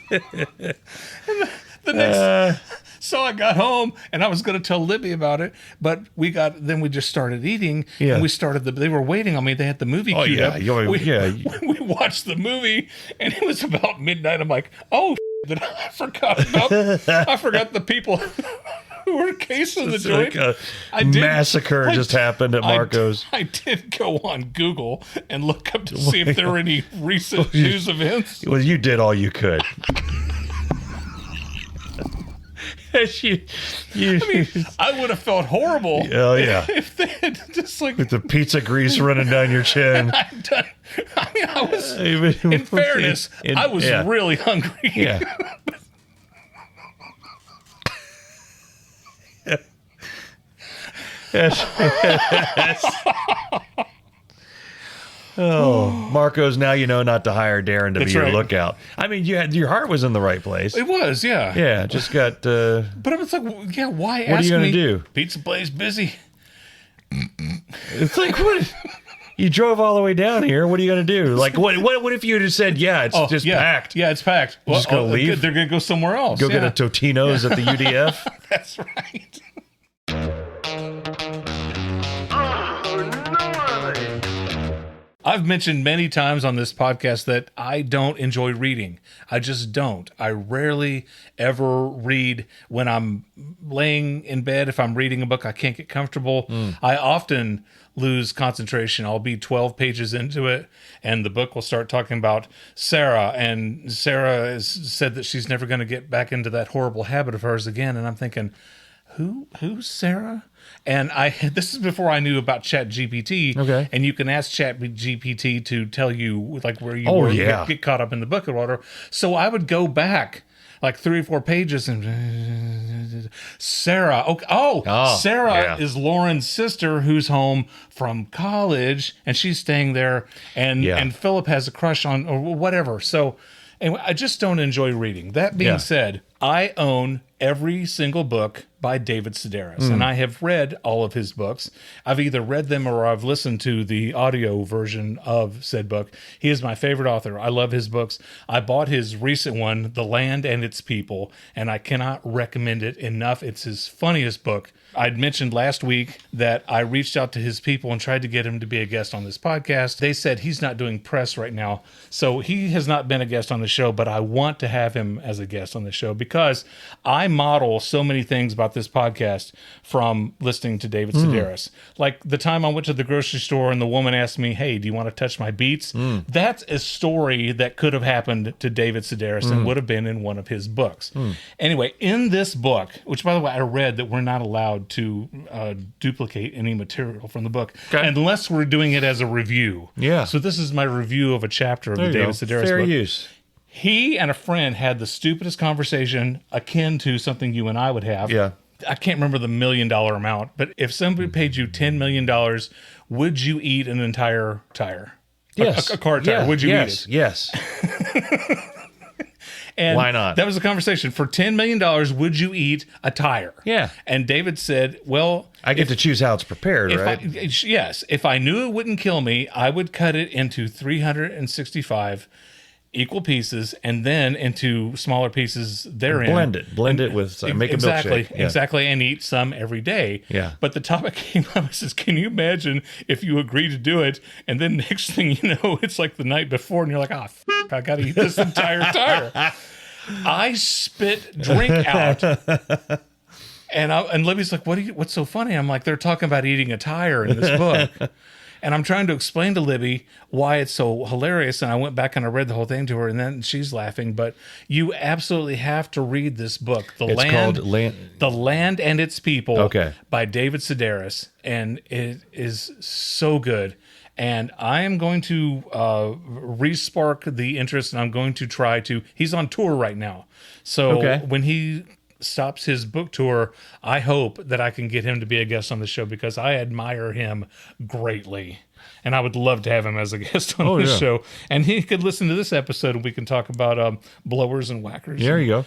And the next, so I got home and I was going to tell Libby about it, but we just started eating. Yeah. And they were waiting on me. They had the movie queued yeah. up. We watched the movie and it was about midnight. I'm like, oh, that I forgot the people who were casing the joint. Like a massacre just happened at Marco's. I did go on Google and look up to see if there were any recent news events. Well, you did all you could. I would have felt horrible. Oh, yeah. If they had just like With the pizza grease running down your chin. I was. In fairness, I was really hungry. Yeah. Oh, Marcos, now you know not to hire Darin to That's be your right. lookout. I mean, your heart was in the right place. It was, yeah. Yeah, just got... But I was like, yeah, why What are ask you gonna me? do? Pizza place busy. It's like, what? You drove all the way down here. What are you going to do? Like, what if you had said, yeah, it's just yeah. packed? Yeah, it's packed. Well, just gonna leave? They're going to go somewhere else. Go yeah. get a Totino's at the UDF? That's right. I've mentioned many times on this podcast that I don't enjoy reading. I just don't. I rarely ever read when I'm laying in bed. If I'm reading a book, I can't get comfortable. I often lose concentration. I'll be 12 pages into it, and the book will start talking about Sarah, and Sarah has said that she's never going to get back into that horrible habit of hers again. And I'm thinking, who's Sarah? And this is before I knew about ChatGPT. Okay. And you can ask ChatGPT to tell you like where you get caught up in the book or whatever. So I would go back like 3 or 4 pages and Sarah. Sarah is Lauren's sister who's home from college and she's staying there and Philip has a crush on or whatever. So anyway, I just don't enjoy reading. That being said, I own every single book by David Sedaris, and I have read all of his books. I've either read them or I've listened to the audio version of said book. He is my favorite author. I love his books. I bought his recent one, The Land and Its People, and I cannot recommend it enough. It's his funniest book. I'd mentioned last week that I reached out to his people and tried to get him to be a guest on this podcast. They said he's not doing press right now, so he has not been a guest on the show, but I want to have him as a guest on the show because I model so many things about this podcast from listening to David Sedaris. Like the time I went to the grocery store and the woman asked me, hey, do you want to touch my beets? That's a story that could have happened to David Sedaris and would have been in one of his books. Anyway, in this book, which by the way, I read that we're not allowed to duplicate any material from the book unless we're doing it as a review. Yeah. So this is my review of a chapter of the David Sedaris Fair book. use. He and a friend had the stupidest conversation akin to something you and I would have. Yeah. I can't remember the $1 million amount, but if somebody paid you $10 million, would you eat an entire tire? Yes. A car tire. Would you eat it? Yes. And why not? That was the conversation. For $10 million, would you eat a tire? Yeah. And David said, well... I get to choose how it's prepared, right? Yes. If I knew it wouldn't kill me, I would cut it into 365 equal pieces and then into smaller pieces therein. Blend it with make a milkshake. Exactly, and eat some every day. Yeah. But the topic came up and says, can you imagine if you agree to do it and then next thing you know, it's like the night before and you're like, I got to eat this entire tire. I spit drink out. And Libby's like, what's so funny? I'm like, they're talking about eating a tire in this book. And I'm trying to explain to Libby why it's so hilarious. And I went back and I read the whole thing to her, and then she's laughing. But you absolutely have to read this book, The Land and Its People, by David Sedaris. And it is so good. And I am going to re-spark the interest, and I'm going to try to... He's on tour right now. So when he stops his book tour, I hope that I can get him to be a guest on the show because I admire him greatly. And I would love to have him as a guest on the show. And he could listen to this episode and we can talk about blowers and whackers. There you go.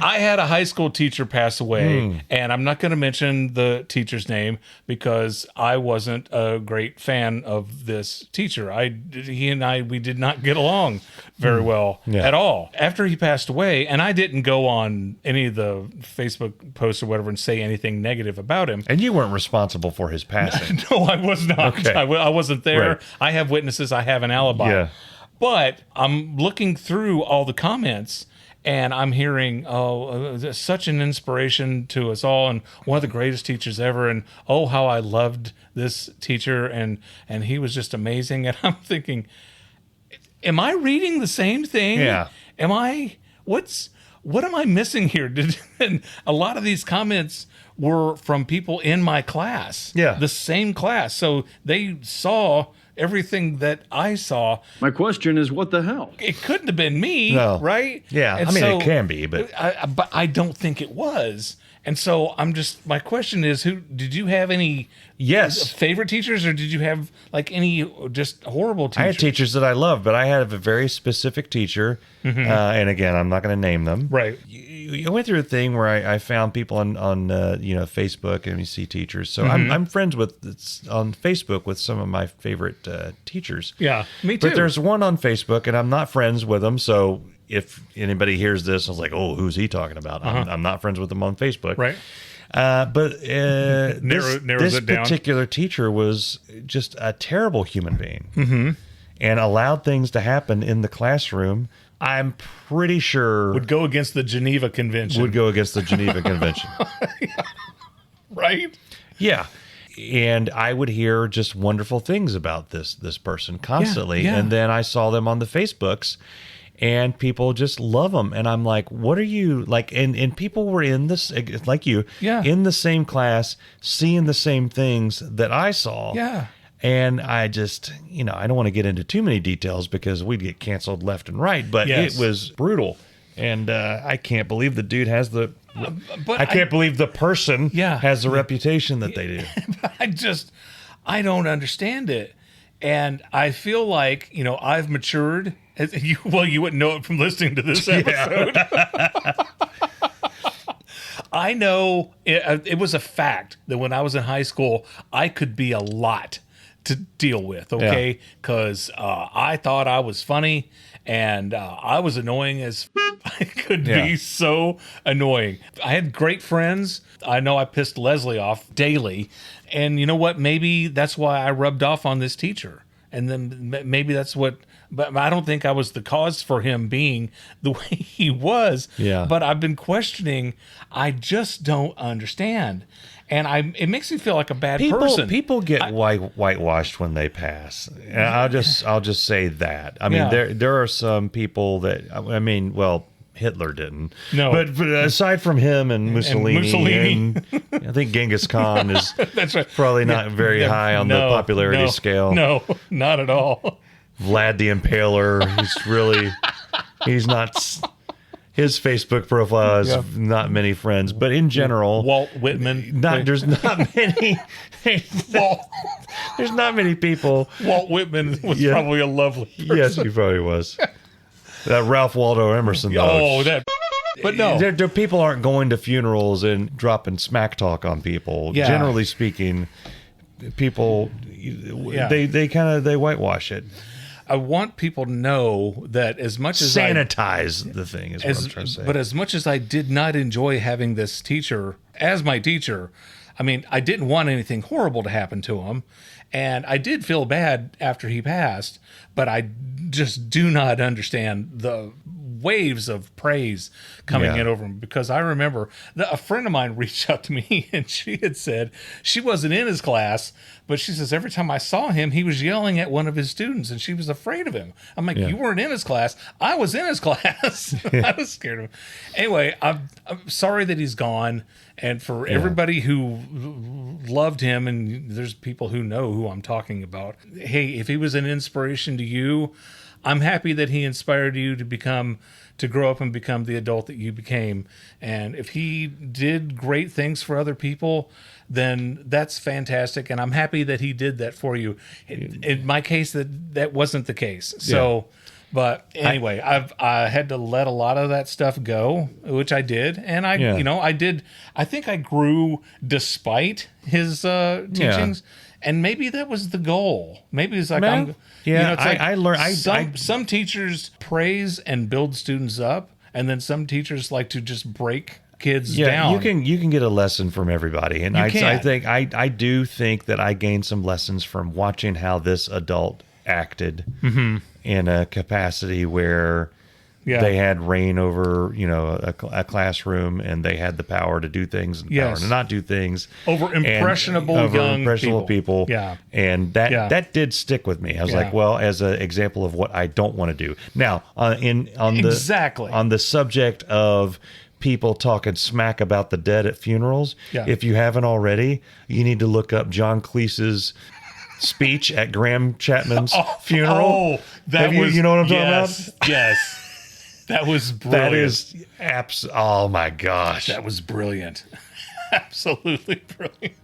I had a high school teacher pass away, and I'm not going to mention the teacher's name because I wasn't a great fan of this teacher. He and I did not get along very well at all. After he passed away, and I didn't go on any of the Facebook posts or whatever and say anything negative about him. And you weren't responsible for his passing. No, I was not. Okay. I wasn't there. Right. I have witnesses. I have an alibi. Yeah. But I'm looking through all the comments, and I'm hearing, such an inspiration to us all, and one of the greatest teachers ever, and how I loved this teacher, and he was just amazing. And I'm thinking, am I reading the same thing? Yeah. What am I missing here? And a lot of these comments were from people in my class. Yeah. The same class. So they saw everything that I saw. My question is, what the hell? It couldn't have been me, No. right? Yeah, And I mean, so it can be, but... I don't think it was. And so my question is, did you have any Yes. favorite teachers, or did you have like any just horrible teachers? I had teachers that I loved, but I had a very specific teacher. And again, I'm not going to name them. Right. I went through a thing where I found people on Facebook, and you see teachers. So I'm friends on Facebook with some of my favorite teachers. Yeah, me too. But there's one on Facebook, and I'm not friends with them. So if anybody hears this, I was like, oh, who's he talking about? I'm not friends with them on Facebook. Right. But Narrows this it down. particular teacher was just a terrible human being and allowed things to happen in the classroom. I'm pretty sure Would go against the Geneva Convention. Right? Yeah. And I would hear just wonderful things about this person constantly. Yeah. And then I saw them on the Facebooks, and people just love them. And I'm like, what are you like? And people were in this, like you, in the same class, seeing the same things that I saw. Yeah. And I just, I don't want to get into too many details because we'd get canceled left and right, but Yes. it was brutal. And I can't believe the dude has But I can't believe the person Yeah. has the reputation that they do. I don't understand it. And I feel like, I've matured. You wouldn't know it from listening to this episode. I know it was a fact that when I was in high school, I could be a lot to deal with, okay? Because I thought I was funny, and I was annoying as I could be, so annoying. I had great friends. I know I pissed Leslie off daily, and you know what? Maybe that's why I rubbed off on this teacher. And then maybe that's what, but I don't think I was the cause for him being the way he was. Yeah. But I've been questioning. I just don't understand. And it makes me feel like a bad person. People get whitewashed when they pass. And I'll just say that. I mean, there are some people that, Hitler didn't. No. But aside from him and Mussolini. And I think Genghis Khan is That's right. probably not very high on the popularity scale. No, not at all. Vlad the Impaler, he's not, his Facebook profile has not many friends, but in general, Walt Whitman. there's not many, there's not many people. Walt Whitman was probably a lovely person. Yes, he probably was. That Ralph Waldo Emerson, though. Oh, that. But no. People aren't going to funerals and dropping smack talk on people. Yeah. Generally speaking, people, they whitewash it. I want people to know that as much as sanitize the thing is what I'm trying to say. But as much as I did not enjoy having this teacher as my teacher, I mean, I didn't want anything horrible to happen to him. And I did feel bad after he passed, but I just do not understand the waves of praise coming in over him, because I remember a friend of mine reached out to me and she had said she wasn't in his class, but she says every time I saw him, he was yelling at one of his students and she was afraid of him. I'm like, you weren't in his class. I was in his class. I was scared of him. Anyway, I'm sorry that he's gone. And for everybody who loved him, and there's people who know who I'm talking about, hey, if he was an inspiration to you, I'm happy that he inspired you to grow up and become the adult that you became. And if he did great things for other people, then that's fantastic. And I'm happy that he did that for you. In my case, that wasn't the case. So, but anyway, I had to let a lot of that stuff go, which I did. And I think I grew despite his teachings. And maybe that was the goal. Maybe it's like I learned. Some teachers praise and build students up, and then some teachers like to just break kids down. You can get a lesson from everybody, and I do think that I gained some lessons from watching how this adult acted in a capacity where they had reign over, a classroom, and they had the power to do things and power to not do things over impressionable people. Yeah, and that did stick with me. I was like, well, as an example of what I don't want to do. Now, on the subject of people talking smack about the dead at funerals, if you haven't already, you need to look up John Cleese's speech at Graham Chapman's funeral. Oh, you know what I'm talking about? Yes. That was brilliant. Oh my gosh. That was brilliant. Absolutely brilliant.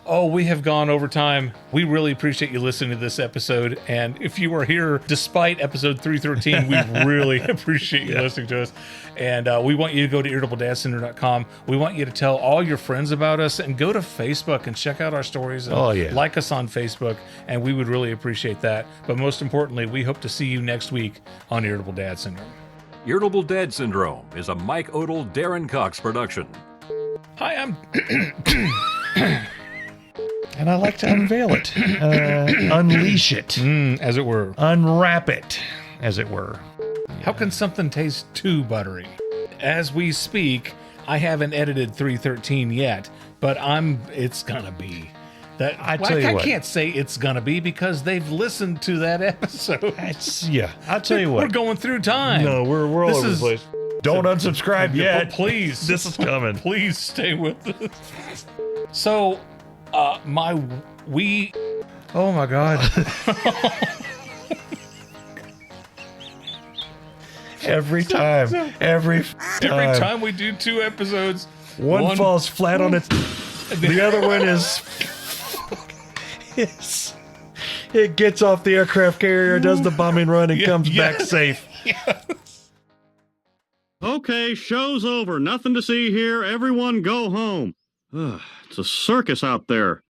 Oh, we have gone over time. We really appreciate you listening to this episode. And if you are here despite episode 313, we really appreciate you listening to us. And we want you to go to irritabledadsyndrome.com. We want you to tell all your friends about us and go to Facebook and check out our stories. And like us on Facebook. And we would really appreciate that. But most importantly, we hope to see you next week on Irritable Dad Syndrome. Irritable Dad Syndrome is a Mike Odell, Darin Cox production. Hi, I'm... And I like to unveil it, unleash it, as it were. unwrap it, as it were. How can something taste too buttery? As we speak, I haven't edited 313 yet, but it's gonna be. I tell you what. Can't say it's gonna be because they've listened to that episode. I'll tell you what. We're going through time. No, we're all over the place. Don't unsubscribe yet. Oh, please. This is coming. Please stay with us. So, oh my God. Every time We do 2 episodes, one falls flat on its, the other one is it gets off the aircraft carrier, does the bombing run, and comes back safe. Okay, show's over. Nothing to see here. Everyone go home. It's a circus out there.